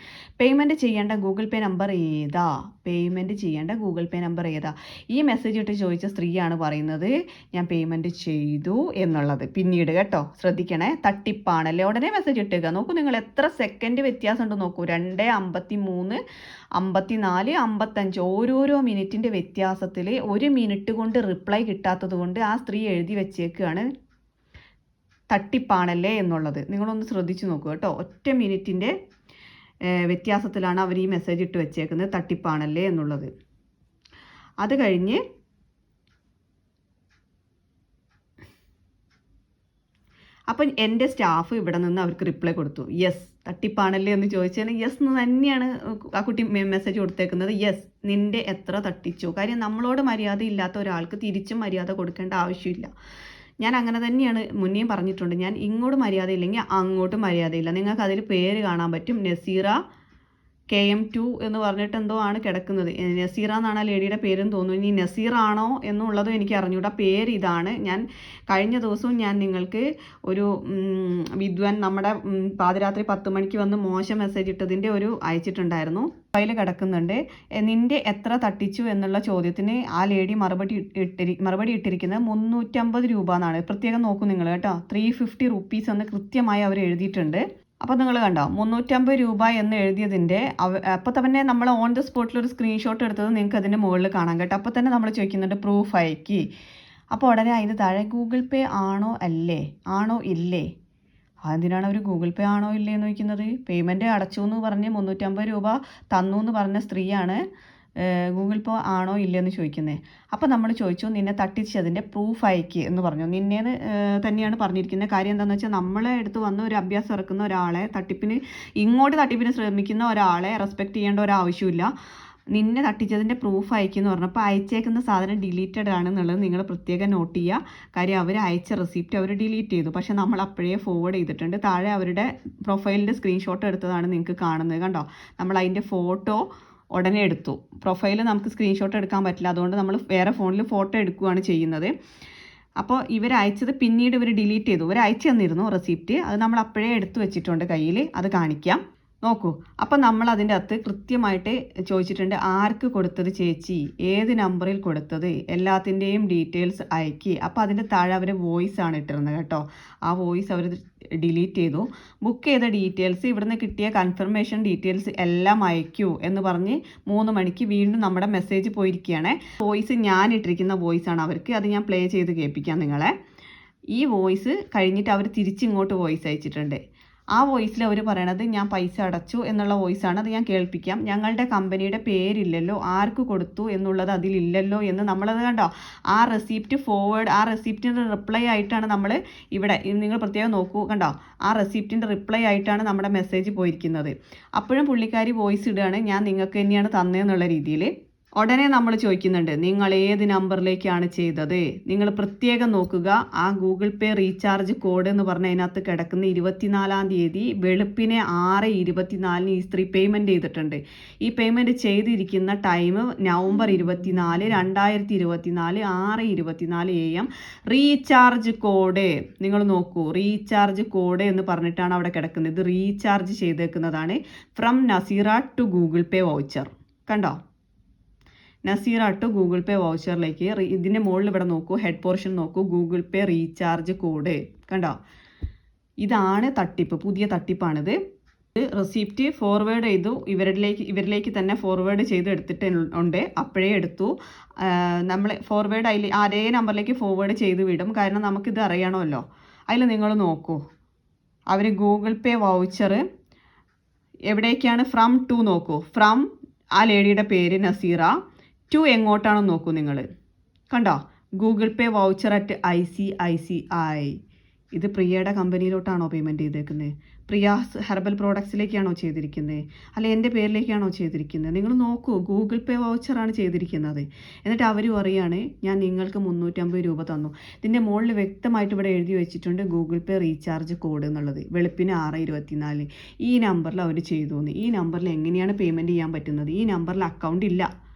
പേയ്മെൻറ്റ് ചെയ്യേണ്ട ഗൂഗിൾ പേ നമ്പർ ഏതാ, പേയ്മെൻറ്റ് ചെയ്യേണ്ട ഗൂഗിൾ പേ നമ്പർ ഏതാ? ഈ മെസ്സേജ് ഇട്ട് ചോദിച്ച സ്ത്രീയാണ് പറയുന്നത് ഞാൻ പേയ്മെൻറ്റ് ചെയ്തു എന്നുള്ളത്. പിന്നീട് കേട്ടോ, ശ്രദ്ധിക്കണേ, തട്ടിപ്പാണല്ലേ. ഉടനെ മെസ്സേജ് ഇട്ടേക്കുക. നോക്കൂ നിങ്ങൾ, എത്ര സെക്കൻഡ് വ്യത്യാസം ഉണ്ട് നോക്കൂ. 2:53, 54, 55 ഓരോരോ മിനിറ്റിൻ്റെ വ്യത്യാസത്തിൽ 1 മിനിറ്റ് കൊണ്ട് റിപ്ലൈ കിട്ടാത്തത് കൊണ്ട് ആ സ്ത്രീ എഴുതി വെച്ചേക്കുകയാണ് തട്ടിപ്പാണല്ലേ എന്നുള്ളത്. നിങ്ങളൊന്ന് ശ്രദ്ധിച്ചു നോക്കൂ കേട്ടോ. ഒറ്റ മിനിറ്റിൻ്റെ വ്യത്യാസത്തിലാണ് അവർ ഈ മെസ്സേജ് ഇട്ട് വെച്ചേക്കുന്നത് തട്ടിപ്പാണല്ലേ എന്നുള്ളത്. അത് കഴിഞ്ഞ് അപ്പം എൻ്റെ സ്റ്റാഫ് ഇവിടെ നിന്ന് അവർക്ക് റിപ്ലൈ കൊടുത്തു, യെസ് തട്ടിപ്പാണല്ലേ എന്ന് ചോദിച്ചാൽ യെസ് എന്ന് തന്നെയാണ് ആ കുട്ടി മെസ്സേജ് കൊടുത്തേക്കുന്നത്. യെസ്, നിൻ്റെ എത്ര തട്ടിച്ചു. കാര്യം നമ്മളോട് മര്യാദ ഇല്ലാത്ത ഒരാൾക്ക് തിരിച്ചും മര്യാദ കൊടുക്കേണ്ട ആവശ്യമില്ല. ഞാൻ അങ്ങനെ തന്നെയാണ് മുന്നേയും പറഞ്ഞിട്ടുണ്ട്. ഞാൻ ഇങ്ങോട്ട് മര്യാദ ഇല്ലെങ്കിൽ അങ്ങോട്ട് മര്യാദയില്ല. നിങ്ങൾക്ക് അതിൽ പേര് കാണാൻ പറ്റും, നസീറ KM2 എന്ന് പറഞ്ഞിട്ട് എന്തോ ആണ് കിടക്കുന്നത്. നസീറ എന്നാണ് ആ ലേഡിയുടെ പേരെന്ന് തോന്നുന്നു. ഇനി നസീർ ആണോ എന്നുള്ളതും എനിക്ക് അറിഞ്ഞൂടാ. പേര് ഇതാണ്. ഞാൻ കഴിഞ്ഞ ദിവസവും ഞാൻ നിങ്ങൾക്ക് ഒരു വിദ്വാൻ നമ്മുടെ പാതിരാത്രി 10 മണിക്ക് വന്ന് മോശം മെസ്സേജ് ഇട്ടതിൻ്റെ ഒരു അയച്ചിട്ടുണ്ടായിരുന്നു. അതിൽ കിടക്കുന്നുണ്ട്, നിൻ്റെ എത്ര തട്ടിച്ചു എന്നുള്ള ചോദ്യത്തിന് ആ ലേഡി മറുപടി ഇട്ടിരിക്കുന്നത് 350 രൂപ എന്നാണ്. പ്രത്യേകം നോക്കും നിങ്ങൾ കേട്ടോ. 350 റുപ്പീസ് എന്ന് കൃത്യമായി അവർ എഴുതിയിട്ടുണ്ട്. അപ്പോൾ നിങ്ങൾ കണ്ടോ, 350 രൂപ എന്ന് എഴുതിയതിൻ്റെ അപ്പോൾ തന്നെ നമ്മൾ ഓൺ ദ സ്പോട്ടിൽ ഒരു സ്ക്രീൻഷോട്ട് എടുത്തത് നിങ്ങൾക്ക് അതിൻ്റെ മുകളിൽ കാണാം കേട്ടോ. അപ്പോൾ തന്നെ നമ്മൾ ചോദിക്കുന്നുണ്ട് പ്രൂഫ് അയക്കി. അപ്പോൾ ഉടനെ അതിന് താഴെ ഗൂഗിൾ പേ ആണോ അല്ലേ, ആണോ ഇല്ലേ. അതെന്തിനാണ് അവർ ഗൂഗിൾ പേ ആണോ ഇല്ലേ എന്ന് ചോദിക്കുന്നത്? പേയ്മെൻറ്റ് അടച്ചു എന്ന് പറഞ്ഞ് 350 രൂപ തന്നു എന്ന് പറഞ്ഞ സ്ത്രീയാണ് ഗൂഗിൾ പേ ആണോ ഇല്ലയെന്ന് ചോദിക്കുന്നത്. അപ്പോൾ നമ്മൾ ചോദിച്ചു നിന്നെ തട്ടിച്ചതിൻ്റെ പ്രൂഫ് അയക്കി എന്ന് പറഞ്ഞു. നിന്നേന്ന് തന്നെയാണ് പറഞ്ഞിരിക്കുന്നത്. കാര്യം എന്താണെന്ന് വെച്ചാൽ നമ്മളെ അടുത്ത് വന്ന് ഒരു അഭ്യാസം ഇറക്കുന്ന ഒരാളെ ഇങ്ങോട്ട് തട്ടിപ്പിന് ശ്രമിക്കുന്ന ഒരാളെ റെസ്പെക്റ്റ് ചെയ്യേണ്ട ഒരാവശ്യമില്ല. നിന്നെ തട്ടിച്ചതിൻ്റെ പ്രൂഫ് അയക്കുമെന്ന് പറഞ്ഞപ്പോൾ അയച്ചേക്കുന്ന സാധനം ഡിലീറ്റഡ് ആണെന്നുള്ളത് നിങ്ങൾ പ്രത്യേകം നോട്ട് ചെയ്യുക. കാര്യം അവർ അയച്ച റെസിപ്റ്റ് അവർ ഡിലീറ്റ് ചെയ്തു, പക്ഷേ നമ്മൾ അപ്പോഴേ ഫോർവേഡ് ചെയ്തിട്ടുണ്ട്. താഴെ അവരുടെ പ്രൊഫൈലിൻ്റെ സ്ക്രീൻഷോട്ട് എടുത്തതാണ് നിങ്ങൾക്ക് കാണുന്നത് കണ്ടോ. നമ്മൾ അതിൻ്റെ ഫോട്ടോ ഉടനെ എടുത്തു. പ്രൊഫൈൽ നമുക്ക് സ്ക്രീൻഷോട്ട് എടുക്കാൻ പറ്റില്ല, അതുകൊണ്ട് നമ്മൾ വേറെ ഫോണിൽ ഫോട്ടോ എടുക്കുകയാണ് ചെയ്യുന്നത്. അപ്പോൾ ഇവർ അയച്ചത് പിന്നീട് ഇവർ ഡിലീറ്റ് ചെയ്തു. ഇവർ അയച്ചു തന്നിരുന്നു റെസിപ്റ്റ്, അത് നമ്മൾ അപ്പോഴേ എടുത്തു വെച്ചിട്ടുണ്ട് കയ്യിൽ. അത് കാണിക്കാം. നോക്കൂ. അപ്പം നമ്മൾ അതിൻ്റെ അകത്ത് കൃത്യമായിട്ട് ചോദിച്ചിട്ടുണ്ട് ആർക്ക് കൊടുത്തത് ചേച്ചി, ഏത് നമ്പറിൽ കൊടുത്തത്, എല്ലാത്തിൻ്റെയും ഡീറ്റെയിൽസ് അയക്കി. അപ്പോൾ അതിൻ്റെ താഴെ അവർ വോയിസ് ആണ് ഇട്ടിരുന്നത് കേട്ടോ. ആ വോയിസ് അവർ ഡിലീറ്റ് ചെയ്തു. ബുക്ക് ചെയ്ത ഡീറ്റെയിൽസ്, ഇവിടുന്ന് കിട്ടിയ കൺഫർമേഷൻ ഡീറ്റെയിൽസ് എല്ലാം അയക്കൂ എന്ന് പറഞ്ഞ് 3 മണിക്ക് വീണ്ടും നമ്മുടെ മെസ്സേജ് പോയിരിക്കുകയാണ്. വോയിസ് ഞാൻ ഇട്ടിരിക്കുന്ന വോയിസ് ആണ് അവർക്ക്. അത് ഞാൻ പ്ലേ ചെയ്ത് കേൾപ്പിക്കാം നിങ്ങളെ. ഈ വോയിസ് കഴിഞ്ഞിട്ട് അവർ തിരിച്ചിങ്ങോട്ട് വോയിസ് അയച്ചിട്ടുണ്ട്. ആ വോയിസിൽ അവർ പറയണത് ഞാൻ പൈസ അടച്ചു എന്നുള്ള വോയിസാണ്. അത് ഞാൻ കേൾപ്പിക്കാം. ഞങ്ങളുടെ കമ്പനിയുടെ പേരില്ലല്ലോ, ആർക്ക് കൊടുത്തു എന്നുള്ളത് അതിലില്ലല്ലോ എന്ന് നമ്മളത് കണ്ടോ. ആ റെസിപ്റ്റ് ഫോർവേഡ്, ആ റെസിപ്റ്റിൻ്റെ റിപ്ലൈ ആയിട്ടാണ് നമ്മൾ ഇവിടെ, നിങ്ങൾ പ്രത്യേകം നോക്കൂ കണ്ടോ, ആ റെസിപ്റ്റിൻ്റെ റിപ്ലൈ ആയിട്ടാണ് നമ്മുടെ മെസ്സേജ് പോയിരിക്കുന്നത്. അപ്പോഴും പുള്ളിക്കാരി വോയിസ് ഇടുകയാണ് ഞാൻ നിങ്ങൾക്ക് തന്നെയാണ് തന്നതെന്നുള്ള രീതിയിൽ. ഉടനെ നമ്മൾ ചോദിക്കുന്നുണ്ട് നിങ്ങൾ ഏത് നമ്പറിലേക്കാണ് ചെയ്തത്. നിങ്ങൾ പ്രത്യേകം നോക്കുക, ആ ഗൂഗിൾ പേ റീചാർജ് കോഡ് എന്ന് പറഞ്ഞ അതിനകത്ത് കിടക്കുന്ന 24-ാം തീയതി വെളുപ്പിനെ 6:24 ഈ സ്ത്രീ പേയ്മെൻറ്റ് ചെയ്തിട്ടുണ്ട്. ഈ പേയ്മെൻറ്റ് ചെയ്തിരിക്കുന്ന time November 24, 2024 6:24 AM. Recharge code നിങ്ങൾ നോക്കൂ, റീചാർജ് കോഡ് എന്ന് പറഞ്ഞിട്ടാണ് അവിടെ കിടക്കുന്നത്. ഇത് റീചാർജ് ചെയ്തേക്കുന്നതാണ് from Nazeera to Google Pay voucher. കണ്ടോ, നസീറ ടു ഗൂഗിൾ പേ വൗച്ചറിലേക്ക്. ഇതിൻ്റെ മുകളിൽ ഇവിടെ നോക്കൂ, ഹെഡ് പോർഷൻ നോക്കൂ, ഗൂഗിൾ പേ റീചാർജ് കോഡ് കണ്ടോ. ഇതാണ് തട്ടിപ്പ്, പുതിയ തട്ടിപ്പാണിത്. റെസിപ്റ്റ് ഫോർവേഡ് ചെയ്തു, ഇവരിലേക്ക് തന്നെ ഫോർവേഡ് ചെയ്ത് എടുത്തിട്ട് ഉണ്ട്. അപ്പോഴേ എടുത്തു. നമ്മൾ ഫോർവേഡ് അതിൽ അതേ നമ്പറിലേക്ക് ഫോർവേഡ് ചെയ്ത് വിടും, കാരണം നമുക്കിത് അറിയണമല്ലോ. അതിൽ നിങ്ങൾ നോക്കൂ, അവർ ഗൂഗിൾ പേ വൗച്ചർ എവിടേക്കാണ് ഫ്രം ടു നോക്കൂ. ഫ്രം ആ ലേഡിയുടെ പേര് നസീറ, ടു എങ്ങോട്ടാണെന്ന് നോക്കൂ നിങ്ങൾ. കണ്ടോ, Google Pay voucher at ICICI. ഇത് പ്രിയയുടെ കമ്പനിയിലോട്ടാണോ പേയ്മെൻറ്റ് ചെയ്തേക്കുന്നത്? പ്രിയാസ് ഹെർബൽ പ്രോഡക്ട്സിലേക്കാണോ ചെയ്തിരിക്കുന്നത്? അല്ല എൻ്റെ പേരിലേക്കാണോ ചെയ്തിരിക്കുന്നത്? നിങ്ങൾ നോക്കൂ, ഗൂഗിൾ പേ വൗച്ചറാണ് ചെയ്തിരിക്കുന്നത്. എന്നിട്ട് അവർ പറയുകയാണ് ഞാൻ നിങ്ങൾക്ക് 350 രൂപ തന്നു. ഇതിൻ്റെ മുകളിൽ വ്യക്തമായിട്ട് ഇവിടെ എഴുതി വെച്ചിട്ടുണ്ട് ഗൂഗിൾ പേ റീചാർജ് കോഡ് എന്നുള്ളത്. വെളുപ്പിന് 6:24 ഈ നമ്പറിൽ അവർ ചെയ്തു. ഈ നമ്പറിൽ എങ്ങനെയാണ് പേയ്മെൻറ്റ് ചെയ്യാൻ പറ്റുന്നത്? ഈ നമ്പറിൽ അക്കൗണ്ട് ഇല്ല,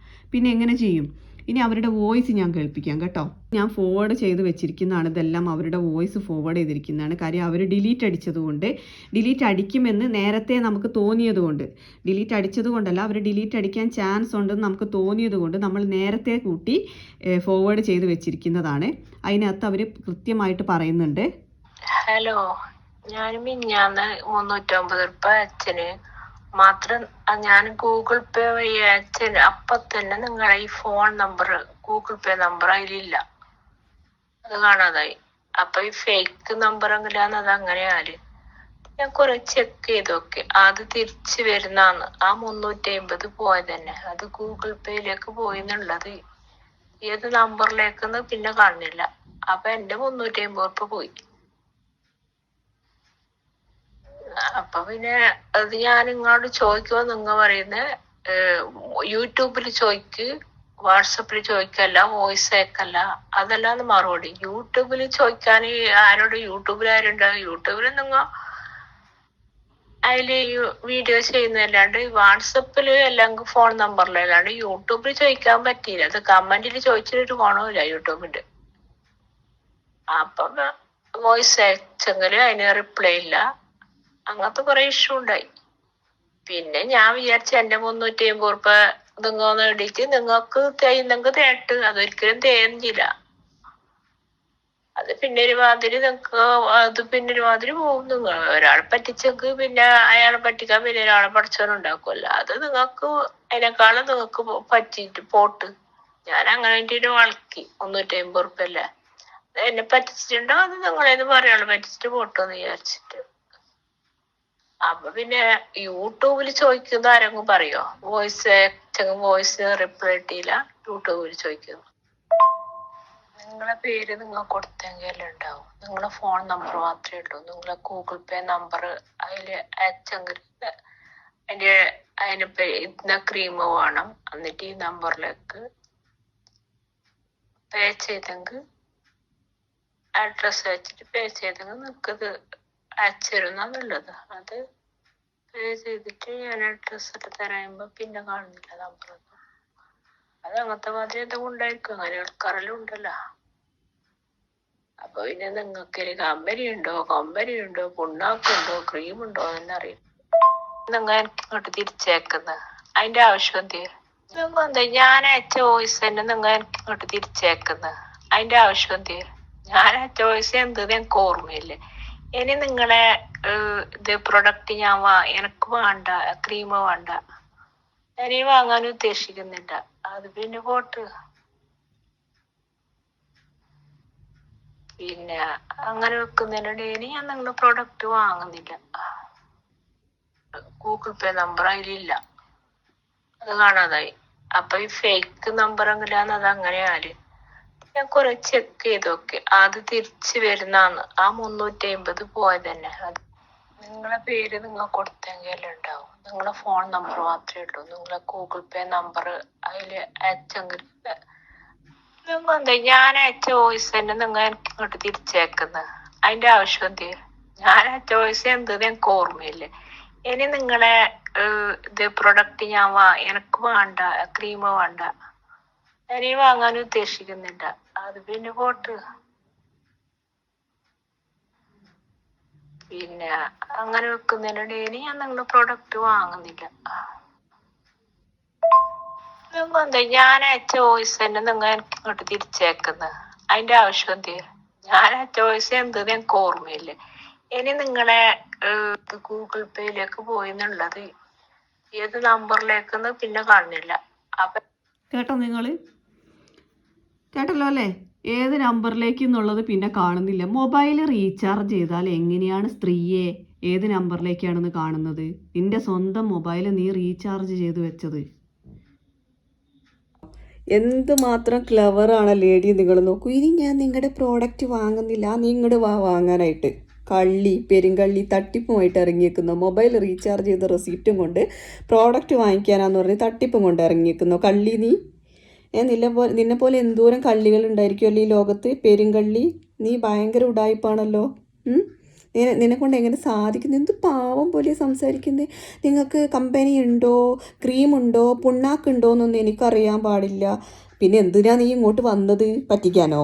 പിന്നെ എങ്ങനെ ചെയ്യും? ഇനി അവരുടെ വോയിസ് ഞാൻ കേൾപ്പിക്കാം കേട്ടോ. ഞാൻ ഫോർവേഡ് ചെയ്ത് വെച്ചിരിക്കുന്നതാണ് ഇതെല്ലാം. അവരുടെ വോയിസ് ഫോർവേഡ് ചെയ്തിരിക്കുന്നതാണ്. കാര്യം അവർ ഡിലീറ്റ് അടിച്ചതുകൊണ്ട്, ഡിലീറ്റ് അടിക്കുമെന്ന് നേരത്തെ നമുക്ക് തോന്നിയതുകൊണ്ട്, ഡിലീറ്റ് അടിച്ചതുകൊണ്ടല്ല, അവർ ഡിലീറ്റ് അടിക്കാൻ ചാൻസ് ഉണ്ടെന്ന് നമുക്ക് തോന്നിയതുകൊണ്ട് നമ്മൾ നേരത്തെ കൂട്ടി ഫോർവേഡ് ചെയ്ത് വെച്ചിരിക്കുന്നതാണ്. അതിനകത്ത് അവർ കൃത്യമായിട്ട് പറയുന്നുണ്ട്. ഹലോ, ഞാൻ മിഞ്ഞാന്ന് 350 രൂപ അച്ഛന് മാത്രം ഞാൻ ഗൂഗിൾ പേ വഴി അയച്ചത്. അപ്പൊ തന്നെ നിങ്ങളെ ഈ phone number, Google Pay number അതിലില്ല, അത് കാണാതായി. അപ്പൊ ഈ ഫേക്ക് നമ്പർ എങ്കിലാന്ന് അത് അങ്ങനെയാല്. ഞാൻ കുറെ ചെക്ക് ചെയ്തൊക്കെ അത് തിരിച്ചു വരുന്നാന്ന്. ആ 350 പോയത് തന്നെ അത് ഗൂഗിൾ പേയിലേക്ക് പോയി എന്നുള്ളത് ഏത് നമ്പറിലേക്കെന്ന് പിന്നെ കാണുന്നില്ല. അപ്പൊ എന്റെ 350 രൂപ പോയി. അപ്പൊ പിന്നെ അത് ഞാൻ നിങ്ങളോട് ചോദിക്കുമ്പോ നിങ്ങൾ പറയുന്നത് യൂട്യൂബിൽ ചോദിക്ക്, വാട്സപ്പിൽ ചോദിക്കല്ല, വോയിസ് അയക്കല്ല, അതല്ലാന്ന് മറുപടി. യൂട്യൂബിൽ ചോദിക്കാൻ ആരോട്, യൂട്യൂബിൽ ആരുണ്ടാവും? യൂട്യൂബിൽ നിങ്ങൾ അതില് വീഡിയോ ചെയ്യുന്നതല്ലാണ്ട് വാട്സപ്പില് അല്ലെങ്കിൽ ഫോൺ നമ്പറിലല്ലാണ്ട് യൂട്യൂബിൽ ചോദിക്കാൻ പറ്റിയില്ല. അത് കമന്റിൽ ചോദിച്ചിട്ടൊരു ഗുണമില്ല യൂട്യൂബിന്റെ. അപ്പൊ വോയിസ് അയച്ചെങ്കിലും അതിന് റിപ്ലൈ ഇല്ല. അങ്ങനത്തെ കുറെ ഇഷ്യൂ ഉണ്ടായി. പിന്നെ ഞാൻ വിചാരിച്ച എന്റെ 350 രൂപ നിങ്ങൾ നേടിയിട്ട് നിങ്ങൾക്ക് തേയുന്നെങ്കിൽ തേട്ട്, അതൊരിക്കലും തേയുന്നില്ല. അത് പിന്നെ ഒരു മാതിരി നിങ്ങൾക്ക്, അത് പിന്നെ ഒരു മാതിരി പോകും. നിങ്ങൾ ഒരാളെ പറ്റിച്ചെങ്കിൽ പിന്നെ അയാളെ പറ്റിക്കാൻ പിന്നെ ഒരാളെ പഠിച്ചവനുണ്ടാക്കുമല്ലോ. അത് നിങ്ങൾക്ക് അതിനേക്കാളും നിങ്ങൾക്ക് പറ്റിയിട്ട് പോട്ട്. ഞാൻ അങ്ങനെ ഒരു വളക്കി 350 രൂപ അല്ലേ, എന്നെ പറ്റിച്ചിട്ടുണ്ടോ അത് നിങ്ങളേന്ന് പറയാള് പറ്റിച്ചിട്ട് പോട്ടോന്ന് വിചാരിച്ചിട്ട്. അപ്പൊ പിന്നെ യൂട്യൂബിൽ ചോദിക്കുന്ന ആരെങ്കിലും പറയോ? വോയിസ് റിപ്ലൈ ഇട്ടില്ല, യൂട്യൂബിൽ ചോദിക്കുന്നു. നിങ്ങളെ പേര് നിങ്ങൾ കൊടുത്തെങ്കിൽ ഉണ്ടാവും, നിങ്ങളെ ഫോൺ നമ്പർ മാത്രമേ ഉള്ളൂ. നിങ്ങളെ ഗൂഗിൾ പേ നമ്പർ അതില് അയച്ചെങ്കിൽ അതിന് ഇന്ന ക്രീം വേണം, എന്നിട്ട് ഈ നമ്പറിലേക്ക് പേ ചെയ്തെങ്കിൽ അഡ്രസ് വെച്ചിട്ട് പേ ചെയ്തെങ്കിൽ നിങ്ങൾക്കത് അയച്ചിരുന്നുള്ളത്. അത് പേ ചെയ്തിട്ട് ഞാൻ അഡ്രസ് ഒക്കെ തരാകുമ്പോ പിന്നെ കാണുന്നില്ല നമ്പറൊന്നും. അത് അങ്ങനത്തെ മാതിരി എന്തെങ്കിലും ഉണ്ടായിരിക്കും, അങ്ങനെ ആൾക്കാരെല്ലാം ഉണ്ടല്ലോ. അപ്പൊ പിന്നെ നിങ്ങൾക്ക് കമ്പനി ഉണ്ടോ, പുണ്ണാക്കുണ്ടോ, ക്രീം ഉണ്ടോ എന്ന് അറിയാം. നിങ്ങൾ എനിക്ക് ഇങ്ങോട്ട് തിരിച്ചേക്കുന്നത് അതിന്റെ ആവശ്യം എന്ത്? നിങ്ങൾ എന്താ ഞാൻ അയച്ച വോയിസ് തന്നെ നിങ്ങൾ എനിക്ക് ഇങ്ങോട്ട് തിരിച്ചേക്കുന്നത് അതിന്റെ ആവശ്യം എന്ത്? ഞാൻ അയച്ച വോയിസ് എന്ത് എനിക്ക് ഓർമ്മയില്ല. ഇനി നിങ്ങളെ ഇത് പ്രൊഡക്റ്റ് എനിക്ക് വേണ്ട, ക്രീം വേണ്ട, ഞാൻ വാങ്ങാൻ ഉദ്ദേശിക്കുന്നില്ല. അത് പിന്നെ പോട്ട്. പിന്നെ അങ്ങനെ വെക്കുന്നതിനിടയിൽ ഞാൻ നിങ്ങളുടെ പ്രൊഡക്റ്റ് വാങ്ങുന്നില്ല. ഗൂഗിൾ പേ നമ്പർ അതിലില്ല, അത് കാണാതായി. അപ്പൊ ഈ ഫേക്ക് നമ്പർ എങ്കിലാന്ന് അത് അങ്ങനെയാല് ഞാൻ കുറെ ചെക്ക് ചെയ്തൊക്കെ അത് തിരിച്ചു വരുന്നാന്ന്. ആ 350 പോയതന്നെ. അത് നിങ്ങളെ പേര് നിങ്ങൾ കൊടുത്തെങ്കിൽ ഉണ്ടാവും. നിങ്ങളെ ഫോൺ നമ്പർ മാത്രമേ ഉള്ളൂ. നിങ്ങളെ ഗൂഗിൾ പേ നമ്പർ അതില് അയച്ചെങ്കിൽ നിങ്ങൾ എന്താ ഞാൻ അയച്ച വോയിസ് തന്നെ നിങ്ങൾ എനിക്ക് ഇങ്ങോട്ട് തിരിച്ചേക്കുന്നത് അതിന്റെ ആവശ്യം എന്ത്? ഞാൻ അയച്ച വോയിസ് എന്ത് എനിക്ക് ഓർമ്മയില്ല. ഇനി നിങ്ങളെ ഇത് പ്രൊഡക്റ്റ് എനിക്ക് വേണ്ട, ക്രീം വേണ്ട, ഞാൻ വാങ്ങാൻ ഉദ്ദേശിക്കുന്നില്ല. അത് പിന്നെ പോട്ട്. പിന്നെ അങ്ങനെ വെക്കുന്നതിനിടയിൽ ഞാൻ നിങ്ങളുടെ പ്രൊഡക്റ്റ് വാങ്ങുന്നില്ല. നിങ്ങൾ എന്താ ഞാൻ അയച്ച വോയിസ് തന്നെ നിങ്ങൾ എനിക്ക് ഇങ്ങോട്ട് തിരിച്ചേക്കുന്നത് അതിന്റെ ആവശ്യം എന്ത്? ഞാൻ അയച്ച വോയിസ് എന്ത് എനിക്ക് ഓർമ്മയില്ല. ഇനി നിങ്ങളെ ഗൂഗിൾ പേയിലേക്ക് പോയി എന്നുള്ളത് ഏത് നമ്പറിലേക്കെന്ന് പിന്നെ കാണുന്നില്ല. അപ്പൊ കേട്ടോ, കേട്ടല്ലോ അല്ലേ? ഏത് നമ്പറിലേക്ക് എന്നുള്ളത് പിന്നെ കാണുന്നില്ല. മൊബൈൽ റീചാർജ് ചെയ്താൽ എങ്ങനെയാണ് സ്ത്രീയെ ഏത് നമ്പറിലേക്കാണെന്ന് കാണുന്നത്? നിന്റെ സ്വന്തം മൊബൈൽ നീ റീചാർജ് ചെയ്ത് വെച്ചത്. എന്തുമാത്രം ക്ലവറാണ് ലേഡി, നിങ്ങൾ നോക്കൂ. ഇനി ഞാൻ നിങ്ങളുടെ പ്രോഡക്റ്റ് വാങ്ങുന്നില്ല, നിങ്ങളുടെ വാങ്ങാനായിട്ട് പെരുങ്കള്ളി തട്ടിപ്പുമായിട്ട് ഇറങ്ങിയേക്കുന്നു. മൊബൈൽ റീചാർജ് ചെയ്ത റെസീപ്റ്റും കൊണ്ട് പ്രോഡക്റ്റ് വാങ്ങിക്കാനാന്ന് പറഞ്ഞ് തട്ടിപ്പും കൊണ്ട് ഇറങ്ങിയേക്കുന്നു. കള്ളി നീ നിന്നെ പോലെ എന്തോരം കള്ളികൾ ഉണ്ടായിരിക്കുമല്ലോ ഈ ലോകത്ത്. പെരുങ്കള്ളി, നീ ഭയങ്കര ഉടായിപ്പാണല്ലോ. നിന്നെ കൊണ്ട് എങ്ങനെ സാധിക്കുന്നു? എന്ത് പാവം പോലെ സംസാരിക്കുന്നത്. നിങ്ങൾക്ക് കമ്പനി ഉണ്ടോ, ക്രീമുണ്ടോ, പുണ്ണാക്കുണ്ടോ എന്നൊന്നും എനിക്കറിയാൻ പാടില്ല. പിന്നെ എന്തിനാ നീ ഇങ്ങോട്ട് വന്നത്? തട്ടിക്കാനോ?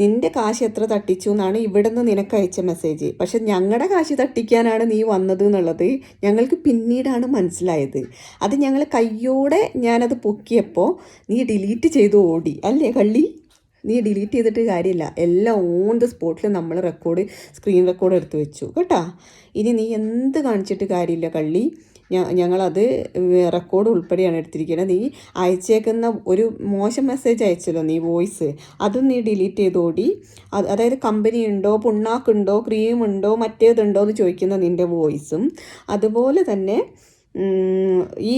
നിന്റെ കാശ് എത്ര തട്ടിച്ചു എന്നാണ് ഇവിടെ നിന്ന് നിനക്ക് അയച്ച മെസ്സേജ്. പക്ഷെ ഞങ്ങളുടെ കാശ് തട്ടിക്കാനാണ് നീ വന്നത് എന്നുള്ളത് ഞങ്ങൾക്ക് പിന്നീടാണ് മനസ്സിലായത്. അത് ഞങ്ങൾ കയ്യോടെ ഞാനത് പൊക്കിയപ്പോൾ നീ ഡിലീറ്റ് ചെയ്ത് ഓടി അല്ലേ കള്ളി? നീ ഡിലീറ്റ് ചെയ്തിട്ട് കാര്യമില്ല. എല്ലാം ഓൺ ദ സ്പോട്ടിൽ നമ്മൾ സ്ക്രീൻ റെക്കോർഡ് എടുത്ത് വെച്ചു കേട്ടോ. ഇനി നീ എന്ത് കാണിച്ചിട്ട് കാര്യമില്ല കള്ളി. ഞങ്ങളത് റെക്കോർഡ് ഉൾപ്പെടെയാണ് എടുത്തിരിക്കുന്നത്. നീ അയച്ചേക്കുന്ന ഒരു മോശം മെസ്സേജ് അയച്ചല്ലോ നീ, വോയിസ്, അതും നീ ഡിലീറ്റ് ചെയ്തോടി. അതായത് കമ്പനി ഉണ്ടോ, പുണ്ണാക്കുണ്ടോ, ക്രീമുണ്ടോ, മറ്റേതുണ്ടോ എന്ന് ചോദിക്കുന്ന നിൻ്റെ വോയിസും, അതുപോലെ തന്നെ ഈ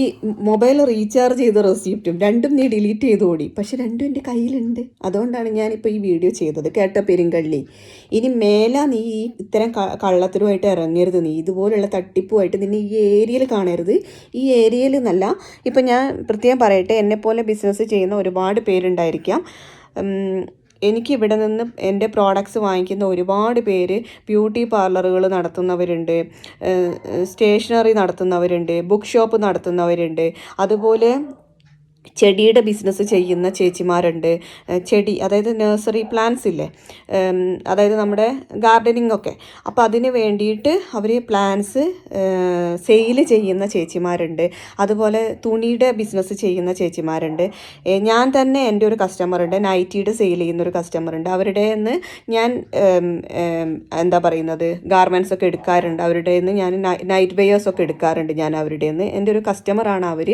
മൊബൈൽ റീചാർജ് ചെയ്ത റെസിപ്റ്റും രണ്ടും നീ ഡിലീറ്റ് ചെയ്തോടി. പക്ഷെ രണ്ടും എൻ്റെ കയ്യിലുണ്ട്. അതുകൊണ്ടാണ് ഞാനിപ്പോൾ ഈ വീഡിയോ ചെയ്തത് കേട്ടോ പെരുങ്കള്ളി. ഇനി മേല നീ ഈ ഇത്തരം കള്ളത്തരവുമായിട്ട് ഇറങ്ങരുത്. നീ ഇതുപോലുള്ള തട്ടിപ്പുമായിട്ട് നിന്നെ ഈ ഏരിയയിൽ കാണരുത്. ഈ ഏരിയയിൽ എന്നല്ല, ഇപ്പം ഞാൻ പ്രത്യേകം പറയട്ടെ, എന്നെപ്പോലെ ബിസിനസ് ചെയ്യുന്ന ഒരുപാട് പേരുണ്ടായിരിക്കാം. എനിക്കിവിടെ നിന്ന് എൻ്റെ പ്രോഡക്ട്സ് വാങ്ങിക്കുന്ന ഒരുപാട് പേര് ബ്യൂട്ടി പാർലറുകൾ നടത്തുന്നവരുണ്ട്, സ്റ്റേഷനറി നടത്തുന്നവരുണ്ട്, ബുക്ക് ഷോപ്പ് നടത്തുന്നവരുണ്ട്, അതുപോലെ ചെടിയുടെ ബിസിനസ് ചെയ്യുന്ന ചേച്ചിമാരുണ്ട്. അതായത് നഴ്സറി പ്ലാന്റ്സ് ഇല്ലേ, അതായത് നമ്മുടെ ഗാർഡനിങ് ഒക്കെ. അപ്പോൾ അതിന് വേണ്ടിയിട്ട് അവർ പ്ലാന്റ്സ് സെയിൽ ചെയ്യുന്ന ചേച്ചിമാരുണ്ട്. അതുപോലെ തുണിയുടെ ബിസിനസ് ചെയ്യുന്ന ചേച്ചിമാരുണ്ട്. ഞാൻ തന്നെ എൻ്റെ ഒരു കസ്റ്റമറുണ്ട്, നൈറ്റിയുടെ സെയിൽ ചെയ്യുന്നൊരു കസ്റ്റമറുണ്ട്. അവരുടെ നിന്ന് ഞാൻ എന്താ പറയുന്നത്, ഗാർമെൻറ്റ്സ് ഒക്കെ എടുക്കാറുണ്ട്. അവരുടെ നിന്ന് ഞാൻ നൈറ്റ് വെയേഴ്സ് ഒക്കെ എടുക്കാറുണ്ട്. ഞാൻ അവരുടെ നിന്ന്, എൻ്റെ ഒരു കസ്റ്റമറാണ് അവർ,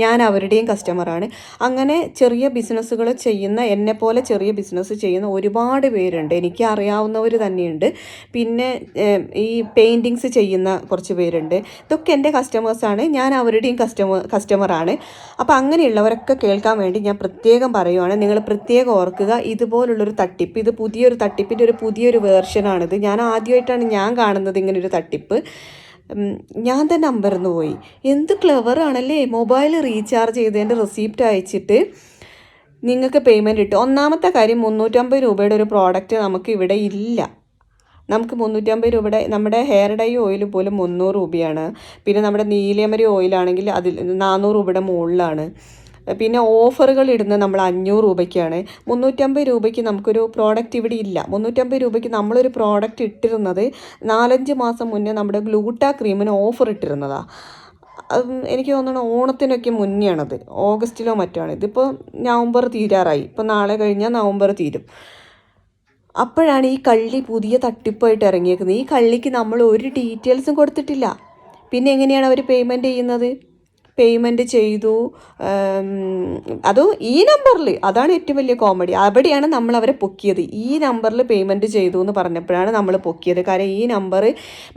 ഞാൻ അവരുടെയും കസ്റ്റമറാണ്. അങ്ങനെ ചെറിയ ബിസിനസ്സുകൾ ചെയ്യുന്ന, എന്നെപ്പോലെ ചെറിയ ബിസിനസ് ചെയ്യുന്ന ഒരുപാട് പേരുണ്ട്, എനിക്ക് അറിയാവുന്നവർ തന്നെയുണ്ട്. പിന്നെ ഈ പെയിൻറ്റിങ്സ് ചെയ്യുന്ന കുറച്ച് പേരുണ്ട്. ഇതൊക്കെ എൻ്റെ കസ്റ്റമേഴ്സാണ്, ഞാൻ അവരുടെയും കസ്റ്റമറാണ്. അപ്പോൾ അങ്ങനെയുള്ളവരൊക്കെ കേൾക്കാൻ വേണ്ടി ഞാൻ പ്രത്യേകം പറയുവാണ്. നിങ്ങൾ പ്രത്യേകം ഓർക്കുക, ഇതുപോലുള്ളൊരു തട്ടിപ്പ്, ഇത് പുതിയൊരു തട്ടിപ്പിൻ്റെ പുതിയൊരു വേർഷനാണിത്. ഞാൻ ആദ്യമായിട്ടാണ് ഞാൻ കാണുന്നത് ഇങ്ങനൊരു തട്ടിപ്പ്. ഞാൻ തന്നെ അമ്പരന്ന് പോയി. എന്ത് ക്ലെവറാണല്ലേ. മൊബൈൽ റീചാർജ് ചെയ്തതിൻ്റെ റെസിപ്റ്റ് അയച്ചിട്ട് നിങ്ങൾക്ക് പേയ്മെൻറ്റ് കിട്ടും. ഒന്നാമത്തെ കാര്യം, 350 രൂപയുടെ ഒരു പ്രോഡക്റ്റ് നമുക്ക് ഇവിടെ ഇല്ല. നമുക്ക് 350 രൂപയുടെ നമ്മുടെ ഹെയർ ഡൈ ഓയിൽ പോലും 300 രൂപയാണ്. പിന്നെ നമ്മുടെ നീലയമരി ഓയിലാണെങ്കിൽ അതിൽ 400 രൂപയുടെ മുകളിലാണ്. പിന്നെ ഓഫറുകൾ ഇടുന്നത് നമ്മൾ 500 രൂപയ്ക്കാണ്. 350 രൂപയ്ക്ക് നമുക്കൊരു പ്രോഡക്റ്റ് ഇവിടെ ഇല്ല. 350 രൂപയ്ക്ക് നമ്മളൊരു പ്രോഡക്റ്റ് ഇട്ടിരുന്നത് 4-5 മാസം മുന്നേ നമ്മുടെ ഗ്ലൂട്ടാ ക്രീമിന് ഓഫർ ഇട്ടിരുന്നതാണ്. എനിക്ക് തോന്നുന്നു ഓണത്തിനൊക്കെ മുന്നെയാണത്, ഓഗസ്റ്റിലോ മറ്റാണ്. ഇതിപ്പോൾ നവംബർ തീരാറായി, ഇപ്പോൾ നാളെ കഴിഞ്ഞാൽ നവംബർ തീരും. അപ്പോഴാണ് ഈ കള്ളി പുതിയ തട്ടിപ്പായിട്ട് ഇറങ്ങിയേക്കുന്നത്. ഈ കള്ളിക്ക് നമ്മൾ ഒരു ഡീറ്റെയിൽസും കൊടുത്തിട്ടില്ല. പിന്നെ എങ്ങനെയാണ് അവർ പേയ്മെൻറ്റ് ചെയ്യുന്നത്? പേയ്മെൻറ്റ് ചെയ്തു, അതോ ഈ നമ്പറിൽ, അതാണ് ഏറ്റവും വലിയ കോമഡി. അവിടെയാണ് നമ്മൾ അവരെ പൊക്കിയത്. ഈ നമ്പറിൽ പേയ്മെൻറ്റ് ചെയ്തു എന്ന് പറഞ്ഞപ്പോഴാണ് നമ്മൾ പൊക്കിയത്. കാരണം ഈ നമ്പർ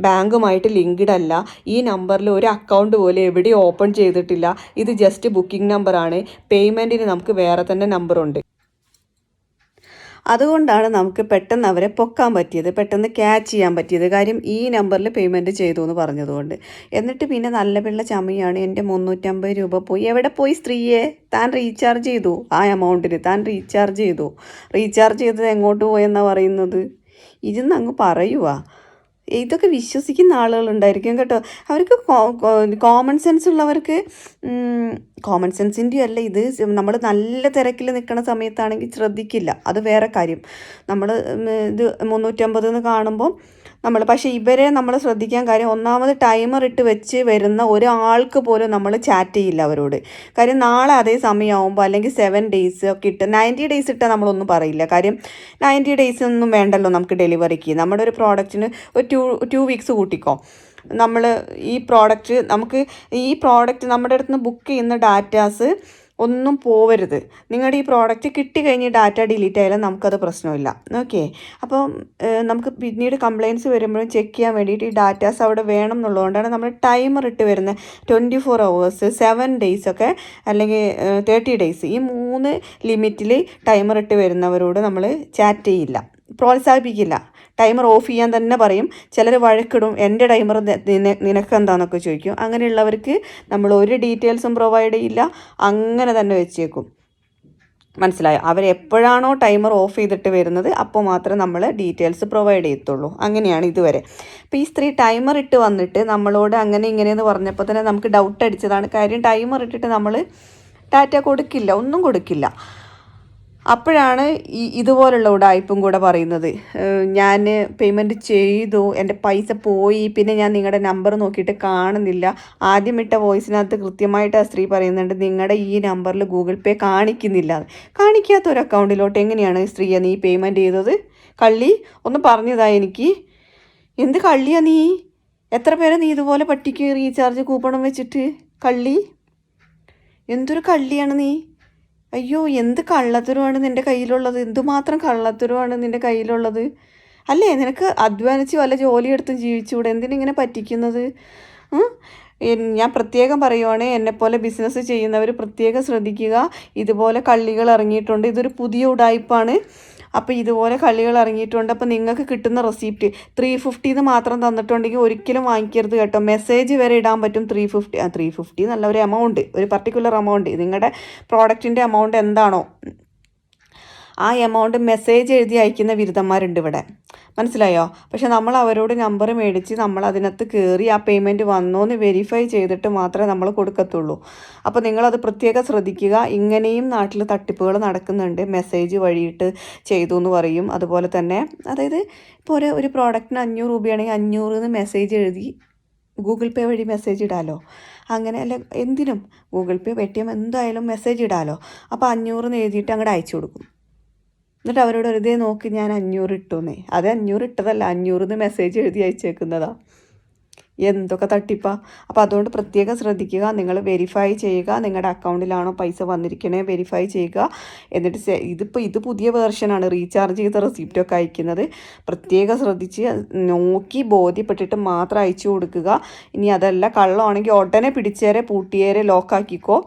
ബാങ്കുമായിട്ട് ലിങ്ക്ഡ് അല്ല, ഈ നമ്പറിൽ ഒരു അക്കൗണ്ട് പോലും എവിടെയും ഓപ്പൺ ചെയ്തിട്ടില്ല. ഇത് ജസ്റ്റ് ബുക്കിംഗ് നമ്പറാണ്. പേയ്മെൻറ്റിന് നമുക്ക് വേറെ തന്നെ നമ്പറുണ്ട്. അതുകൊണ്ടാണ് നമുക്ക് പെട്ടെന്ന് അവരെ പൊക്കാൻ പറ്റിയത്, പെട്ടെന്ന് ക്യാച്ച് ചെയ്യാൻ പറ്റിയത്. കാര്യം ഈ നമ്പറിൽ പേയ്മെൻറ്റ് ചെയ്തു എന്ന് പറഞ്ഞതുകൊണ്ട്. എന്നിട്ട് പിന്നെ നല്ല പിള്ള ചമയാണ്, എൻ്റെ 350 രൂപ പോയി. എവിടെ പോയി സ്ത്രീയെ? താൻ റീചാർജ് ചെയ്തു, ആ എമൗണ്ടിന് താൻ റീചാർജ് ചെയ്തു. റീചാർജ് ചെയ്തത് എങ്ങോട്ട് പോയെന്നാണ് പറയുന്നത്? ഇരുന്ന് അങ്ങ് പറയുക. ഇതൊക്കെ വിശ്വസിക്കുന്ന ആളുകളുണ്ടായിരിക്കും കേട്ടോ. അവർക്ക് കോമൺ സെൻസ് ഉള്ളവർക്ക്, കോമൺ സെൻസിൻ്റെ അല്ല ഇത്, നമ്മൾ നല്ല തിരക്കിൽ നിൽക്കുന്ന സമയത്താണെങ്കിൽ ശ്രദ്ധിക്കില്ല, അത് വേറെ കാര്യം. നമ്മൾ ഇത് 350 എന്ന് കാണുമ്പോൾ പക്ഷേ ഇവരെ നമ്മൾ ശ്രദ്ധിക്കാൻ കാര്യം, ഒന്നാമത് ടൈമർ ഇട്ട് വെച്ച് വരുന്ന ഒരാൾക്ക് പോലും നമ്മൾ ചാറ്റ് ചെയ്യില്ല അവരോട്. കാര്യം നാളെ അതേ സമയമാകുമ്പോൾ, അല്ലെങ്കിൽ 7 days ഒക്കെ ഇട്ട് 90 days ഇട്ടാൽ നമ്മളൊന്നും പറയില്ല. കാര്യം 90 days ഒന്നും വേണ്ടല്ലോ നമുക്ക് ഡെലിവറിക്ക്. നമ്മുടെ ഒരു പ്രോഡക്റ്റിന് ഒരു 2 weeks കൂട്ടിക്കോ. നമ്മൾ ഈ പ്രോഡക്റ്റ് നമ്മുടെ അടുത്ത് നിന്ന് ബുക്ക് ചെയ്യുന്ന ഡാറ്റാസ് ഒന്നും പോവരുത്. നിങ്ങളുടെ ഈ പ്രോഡക്റ്റ് കിട്ടിക്കഴിഞ്ഞ് ഡാറ്റ ഡിലീറ്റ് ആയാലും നമുക്കത് പ്രശ്നമില്ല. ഓക്കെ, അപ്പോൾ നമുക്ക് പിന്നീട് കംപ്ലയിൻറ്റ്സ് വരുമ്പോഴും ചെക്ക് ചെയ്യാൻ വേണ്ടിയിട്ട് ഈ ഡാറ്റാസ് അവിടെ വേണം എന്നുള്ളതുകൊണ്ടാണ് നമ്മൾ ടൈമർ ഇട്ട് വരുന്നത്. 24 hours, 7 days ഒക്കെ, അല്ലെങ്കിൽ 30 days, ഈ 3 ലിമിറ്റിൽ ടൈമർ ഇട്ട് വരുന്നവരോട് നമ്മൾ ചാറ്റ് ചെയ്യില്ല, പ്രോത്സാഹിപ്പിക്കില്ല. ടൈമർ ഓഫ് ചെയ്യാൻ തന്നെ പറയും. ചിലർ വഴക്കിടും, എൻ്റെ ടൈമർ നിനക്ക് എന്താണെന്നൊക്കെ ചോദിക്കും. അങ്ങനെയുള്ളവർക്ക് നമ്മൾ ഒരു ഡീറ്റെയിൽസും പ്രൊവൈഡ് ചെയ്യില്ല, അങ്ങനെ തന്നെ വെച്ചേക്കും. മനസ്സിലായോ? അവരെപ്പോഴാണോ ടൈമർ ഓഫ് ചെയ്തിട്ട് വരുന്നത് അപ്പോൾ മാത്രമേ നമ്മൾ ഡീറ്റെയിൽസ് പ്രൊവൈഡ് ചെയ്യത്തുള്ളൂ. അങ്ങനെയാണ് ഇതുവരെ. അപ്പോൾ ഈ സ്ത്രീ ടൈമർ ഇട്ട് വന്നിട്ട് നമ്മളോട് അങ്ങനെ ഇങ്ങനെയെന്ന് പറഞ്ഞപ്പോൾ തന്നെ നമുക്ക് ഡൗട്ട് അടിച്ചതാണ്. കാര്യം ടൈമർ ഇട്ടിട്ട് നമ്മൾ ഡാറ്റ കൊടുക്കില്ല, ഒന്നും കൊടുക്കില്ല. അപ്പോഴാണ് ഇതുപോലുള്ള ഉടായ്പും കൂടെ പറയുന്നത്. ഞാൻ പേയ്മെൻറ്റ് ചെയ്തു, എൻ്റെ പൈസ പോയി, പിന്നെ ഞാൻ നിങ്ങളുടെ നമ്പർ നോക്കിയിട്ട് കാണുന്നില്ല. ആദ്യം ഇട്ട വോയിസിനകത്ത് കൃത്യമായിട്ട് ആ സ്ത്രീ പറയുന്നുണ്ട്, നിങ്ങളുടെ ഈ നമ്പറിൽ ഗൂഗിൾ പേ കാണിക്കുന്നില്ല. കാണിക്കാത്ത ഒരു അക്കൗണ്ടിലോട്ട് എങ്ങനെയാണ് സ്ത്രീയെ നീ പേയ്മെൻറ്റ് ചെയ്തത്? കള്ളി ഒന്ന് പറഞ്ഞതാ എനിക്ക്. എന്ത് കള്ളിയാ നീ? എത്ര പേരെ നീ ഇതുപോലെ പട്ടിക്ക് റീചാർജ് കൂപ്പണും വെച്ചിട്ട്? കള്ളി, എന്തൊരു കള്ളിയാണ് നീ. അയ്യോ, എന്ത് കള്ളത്തരമാണ് നിൻ്റെ കയ്യിലുള്ളത്, എന്തുമാത്രം കള്ളത്തരമാണ് നിൻ്റെ കയ്യിലുള്ളത്. അല്ലേ, നിനക്ക് അധ്വാനിച്ച് വല്ല ജോലിയെടുത്തും ജീവിച്ചുകൂടെ? എന്തിനിങ്ങനെ പറ്റിക്കുന്നത്? ഞാൻ പ്രത്യേകം പറയുവാണ്, എന്നെപ്പോലെ ബിസിനസ് ചെയ്യുന്നവർ പ്രത്യേകം ശ്രദ്ധിക്കുക. ഇതുപോലെ കള്ളികൾ ഇറങ്ങിയിട്ടുണ്ട്. ഇതൊരു പുതിയ ഉടായ്പാണ്. അപ്പോൾ ഇതുപോലെ കളികൾ ഇറങ്ങിയിട്ടുണ്ട്. അപ്പോൾ നിങ്ങൾക്ക് കിട്ടുന്ന റെസിപ്റ്റ് 350 മാത്രം തന്നിട്ടുണ്ടെങ്കിൽ ഒരിക്കലും വാങ്ങിക്കരുത് കേട്ടോ. മെസ്സേജ് വരെ ഇടാൻ പറ്റും. 350 നല്ല ഒരു എമൗണ്ട്, ഒരു പർട്ടിക്കുലർ എമൗണ്ട്, നിങ്ങളുടെ പ്രോഡക്റ്റിൻ്റെ എമൗണ്ട് എന്താണോ ആ എമൗണ്ട് മെസ്സേജ് എഴുതി അയക്കുന്ന ബിരുദന്മാരുണ്ട് ഇവിടെ. മനസ്സിലായോ? പക്ഷെ നമ്മൾ അവരോട് നമ്പർ മേടിച്ച് നമ്മൾ അതിനകത്ത് കയറി ആ പേയ്മെൻറ്റ് വന്നോ എന്ന് വെരിഫൈ ചെയ്തിട്ട് മാത്രമേ നമ്മൾ കൊടുക്കത്തുള്ളൂ. അപ്പോൾ നിങ്ങളത് പ്രത്യേകം ശ്രദ്ധിക്കുക. ഇങ്ങനെയും നാട്ടിൽ തട്ടിപ്പുകൾ നടക്കുന്നുണ്ട്. മെസ്സേജ് വഴിയിട്ട് ചെയ്തു എന്ന് പറയും. അതുപോലെ തന്നെ അതായത് ഇപ്പോൾ ഒരു പ്രോഡക്റ്റിന് 500 രൂപയാണെങ്കിൽ 500 എന്ന് മെസ്സേജ് എഴുതി ഗൂഗിൾ പേ വഴി മെസ്സേജ് ഇടാമല്ലോ. അങ്ങനെ അല്ല, എന്തിനും ഗൂഗിൾ പേ, പേടിഎം എന്തായാലും മെസ്സേജ് ഇടാമല്ലോ. അപ്പോൾ 500 എന്ന് എഴുതിയിട്ട് അങ്ങോട്ട് അയച്ചു കൊടുക്കും. എന്നിട്ട് അവരോട് വെറുതെ നോക്കി ഞാൻ 500 ഇട്ടുന്നേ. അത് 500 ഇട്ടതല്ല, 500 എന്ന് മെസ്സേജ് എഴുതി അയച്ചേക്കുന്നതാ. എന്തൊക്കെ തട്ടിപ്പാ. അപ്പോൾ അതുകൊണ്ട് പ്രത്യേകം ശ്രദ്ധിക്കുക. നിങ്ങൾ വെരിഫൈ ചെയ്യുക, നിങ്ങളുടെ അക്കൗണ്ടിലാണോ പൈസ വന്നിരിക്കണേ വെരിഫൈ ചെയ്യുക. എന്നിട്ട് ഇത് പുതിയ വേർഷനാണ്, റീചാർജ് ചെയ്ത റെസിപ്റ്റൊക്കെ അയക്കുന്നത്. പ്രത്യേകം ശ്രദ്ധിച്ച് നോക്കി ബോധ്യപ്പെട്ടിട്ട് മാത്രം അയച്ചു കൊടുക്കുക. ഇനി അതല്ല കള്ളമാണെങ്കിൽ ഉടനെ പിടിച്ചേരെ, പൂട്ടിയേരെ, ലോക്കാക്കിക്കോ.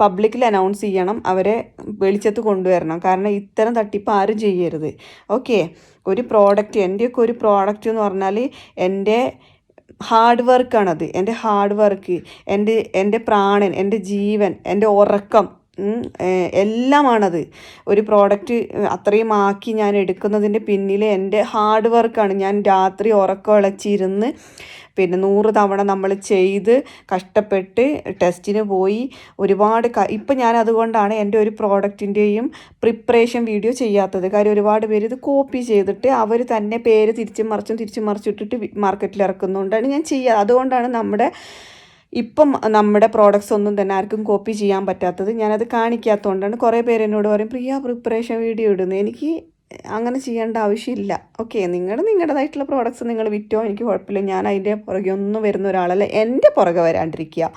പബ്ലിക്കിൽ അനൗൺസ് ചെയ്യണം, അവരെ വെളിച്ചത്ത് കൊണ്ടുവരണം. കാരണം ഇത്തരം തട്ടിപ്പ് ആരും ചെയ്യരുത്. ഓക്കെ, ഒരു പ്രോഡക്റ്റ്, എൻ്റെയൊക്കെ ഒരു പ്രോഡക്റ്റ് എന്ന് പറഞ്ഞാൽ എൻ്റെ ഹാർഡ് വർക്കാണത്. എൻ്റെ ഹാർഡ് വർക്ക്, എൻ്റെ പ്രാണൻ, എൻ്റെ ജീവൻ, എൻ്റെ ഉറക്കം എല്ലാമാണത്. ഒരു പ്രോഡക്റ്റ് അത്രയും ആക്കി ഞാൻ എടുക്കുന്നതിൻ്റെ പിന്നിൽ എൻ്റെ ഹാർഡ് വർക്കാണ്. ഞാൻ രാത്രി ഉറക്കം ഇളച്ചിരുന്ന് പിന്നെ 100 തവണ നമ്മൾ ചെയ്ത് കഷ്ടപ്പെട്ട് ടെസ്റ്റിന് പോയി ഒരുപാട് ഇപ്പം ഞാൻ അതുകൊണ്ടാണ് എൻ്റെ ഒരു പ്രോഡക്റ്റിൻ്റെയും പ്രിപ്പറേഷൻ വീഡിയോ ചെയ്യാത്തത്. കാര്യം ഒരുപാട് പേര് ഇത് കോപ്പി ചെയ്തിട്ട് അവർ തന്നെ പേര് തിരിച്ചും മറിച്ചും ഇട്ടിട്ട് മാർക്കറ്റിൽ ഇറക്കുന്നുകൊണ്ടാണ് ഞാൻ ചെയ്യുക. അതുകൊണ്ടാണ് ഇപ്പം നമ്മുടെ പ്രോഡക്റ്റ്സ് ഒന്നും തന്നെ ആർക്കും കോപ്പി ചെയ്യാൻ പറ്റാത്തത്. ഞാനത് കാണിക്കാത്തതുകൊണ്ടാണ്. കുറേ പേര് എന്നോട് പറയും പ്രിയ പ്രിപ്പറേഷൻ വീഡിയോ ഇടുന്നത്. എനിക്ക് അങ്ങനെ ചെയ്യേണ്ട ആവശ്യമില്ല. ഓക്കെ, നിങ്ങളുടേതായിട്ടുള്ള പ്രോഡക്റ്റ്സ് നിങ്ങൾ വിറ്റോ, എനിക്ക് കുഴപ്പമില്ല. ഞാൻ അതിൻ്റെ പുറകെ ഒന്നും വരുന്ന ഒരാളല്ല. എൻ്റെ പുറകെ വരാണ്ടിരിക്കുക,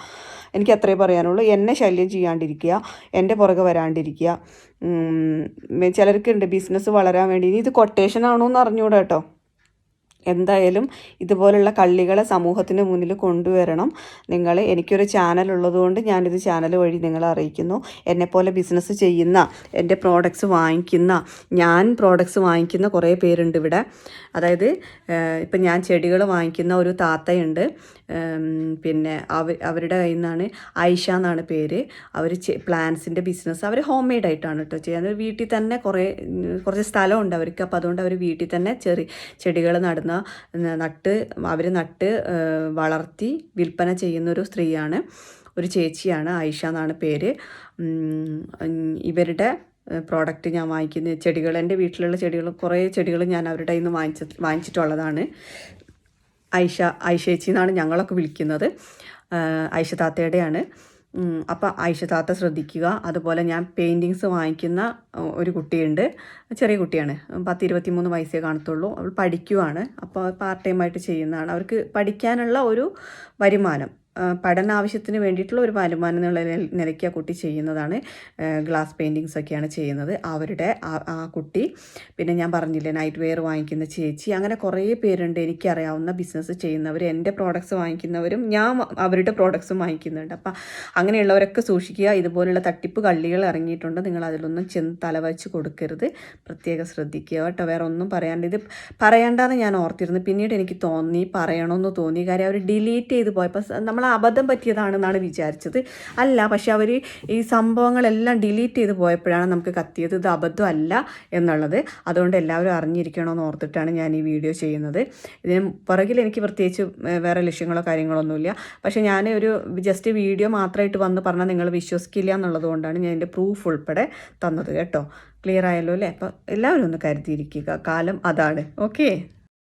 എനിക്ക് അത്രേ പറയാനുള്ളൂ. എന്നെ ശല്യം ചെയ്യാണ്ടിരിക്കുക, എൻ്റെ പുറകെ വരാണ്ടിരിക്കുക. ചിലർക്കുണ്ട് ബിസിനസ് വളരാൻ വേണ്ടി. ഇനി ഇത് കൊട്ടേഷൻ ആണോ എന്ന് അറിഞ്ഞൂടാ കേട്ടോ. എന്തായാലും ഇതുപോലുള്ള കള്ളികളെ സമൂഹത്തിന് മുന്നിൽ കൊണ്ടുവരണം നിങ്ങൾ. എനിക്കൊരു ചാനൽ ഉള്ളതുകൊണ്ട് ഞാനിത് ചാനൽ വഴി നിങ്ങളെ അറിയിക്കുന്നു. എന്നെപ്പോലെ ബിസിനസ് ചെയ്യുന്ന, എൻ്റെ പ്രോഡക്റ്റ്സ് വാങ്ങിക്കുന്ന കുറേ പേരുണ്ട് ഇവിടെ. അതായത് ഇപ്പം ഞാൻ ചെടികൾ വാങ്ങിക്കുന്ന ഒരു താത്തയുണ്ട്. പിന്നെ അവരുടെ കയ്യിൽ നിന്നാണ്, ഐഷ എന്നാണ് പേര്. അവർ പ്ലാന്റ്സിൻ്റെ ബിസിനസ് അവർ ഹോം മെയ്ഡായിട്ടാണ് കേട്ടോ ചെയ്യുന്നത്. വീട്ടിൽ തന്നെ കുറച്ച് സ്ഥലമുണ്ട് അവർക്ക്. അപ്പോൾ അതുകൊണ്ട് അവർ വീട്ടിൽ തന്നെ ചെടികൾ നട്ട് വളർത്തി വിൽപ്പന ചെയ്യുന്നൊരു സ്ത്രീയാണ്, ഒരു ചേച്ചിയാണ്. ഐഷ എന്നാണ് പേര്. ഇവരുടെ പ്രോഡക്റ്റ് ഞാൻ വാങ്ങിക്കുന്ന ചെടികൾ, എൻ്റെ വീട്ടിലുള്ള കുറേ ചെടികൾ ഞാൻ അവരുടെ കയ്യിൽ നിന്ന് വാങ്ങിച്ചിട്ടുള്ളതാണ്. ഐഷ ചേച്ചി എന്നാണ് ഞങ്ങളൊക്കെ വിളിക്കുന്നത്. ഐഷ താത്തയുടെയാണ്. അപ്പോൾ ഐഷ താത്ത ശ്രദ്ധിക്കുക. അതുപോലെ ഞാൻ പെയിൻറ്റിങ്സ് വാങ്ങിക്കുന്ന ഒരു കുട്ടിയുണ്ട്, ചെറിയ കുട്ടിയാണ്, 10-23 വയസ്സേ കാണത്തുള്ളൂ. അവൾ പഠിക്കുവാണ്. അപ്പോൾ പാർട്ട് ടൈമായിട്ട് ചെയ്യുന്നതാണ്. അവർക്ക് പഠിക്കാനുള്ള ഒരു വരുമാനം, പഠന ആവശ്യത്തിന് വേണ്ടിയിട്ടുള്ള ഒരു വരുമാനം എന്നുള്ള നിലയ്ക്ക് ആ കുട്ടി ചെയ്യുന്നതാണ്. ഗ്ലാസ് പെയിൻറ്റിങ്സ് ഒക്കെയാണ് ചെയ്യുന്നത്. അവരുടെ ആ കുട്ടി, പിന്നെ ഞാൻ പറഞ്ഞില്ലേ നൈറ്റ് വെയർ വാങ്ങിക്കുന്ന ചേച്ചി, അങ്ങനെ കുറേ പേരുണ്ട് എനിക്കറിയാവുന്ന ബിസിനസ് ചെയ്യുന്നവർ. എൻ്റെ പ്രോഡക്റ്റ്സ് വാങ്ങിക്കുന്നവരും ഞാൻ അവരുടെ പ്രോഡക്റ്റ്സും വാങ്ങിക്കുന്നുണ്ട്. അപ്പം അങ്ങനെയുള്ളവരൊക്കെ സൂക്ഷിക്കുക. ഇതുപോലുള്ള തട്ടിപ്പ് കള്ളികൾ ഇറങ്ങിയിട്ടുണ്ട്. നിങ്ങൾ അതിലൊന്നും തലവച്ച് കൊടുക്കരുത്. പ്രത്യേകം ശ്രദ്ധിക്കുക കേട്ടോ. വേറെ ഒന്നും പറയാണ്ട്, ഇത് പറയണ്ടെന്ന് ഞാൻ ഓർത്തിരുന്നു. പിന്നീട് എനിക്ക് പറയണമെന്ന് തോന്നി. കാര്യം അവർ ഡിലീറ്റ് ചെയ്ത് പോയപ്പോൾ നമ്മൾ അബദ്ധം പറ്റിയതാണെന്നാണ് വിചാരിച്ചത്. അല്ല, പക്ഷെ അവർ ഈ സംഭവങ്ങളെല്ലാം ഡിലീറ്റ് ചെയ്ത് പോയപ്പോഴാണ് നമുക്ക് കത്തിയത് ഇത് അബദ്ധമല്ല എന്നുള്ളത്. അതുകൊണ്ട് എല്ലാവരും അറിഞ്ഞിരിക്കണമെന്ന് ഓർത്തിട്ടാണ് ഞാൻ ഈ വീഡിയോ ചെയ്യുന്നത്. ഇതിന് പുറകിൽ എനിക്ക് പ്രത്യേകിച്ച് വേറെ ലക്ഷ്യങ്ങളോ കാര്യങ്ങളൊന്നുമില്ല. പക്ഷേ ഞാൻ ഒരു ജസ്റ്റ് വീഡിയോ മാത്രമായിട്ട് വന്ന് പറഞ്ഞാൽ നിങ്ങൾ വിശ്വസിക്കില്ല എന്നുള്ളത് കൊണ്ടാണ് ഞാൻ എൻ്റെ പ്രൂഫ് ഉൾപ്പെടെ തന്നത് കേട്ടോ. ക്ലിയർ ആയല്ലോ അല്ലേ? അപ്പോൾ എല്ലാവരും ഒന്ന് കരുതിയിരിക്കുക, കാലം അതാണ്. ഓക്കെ.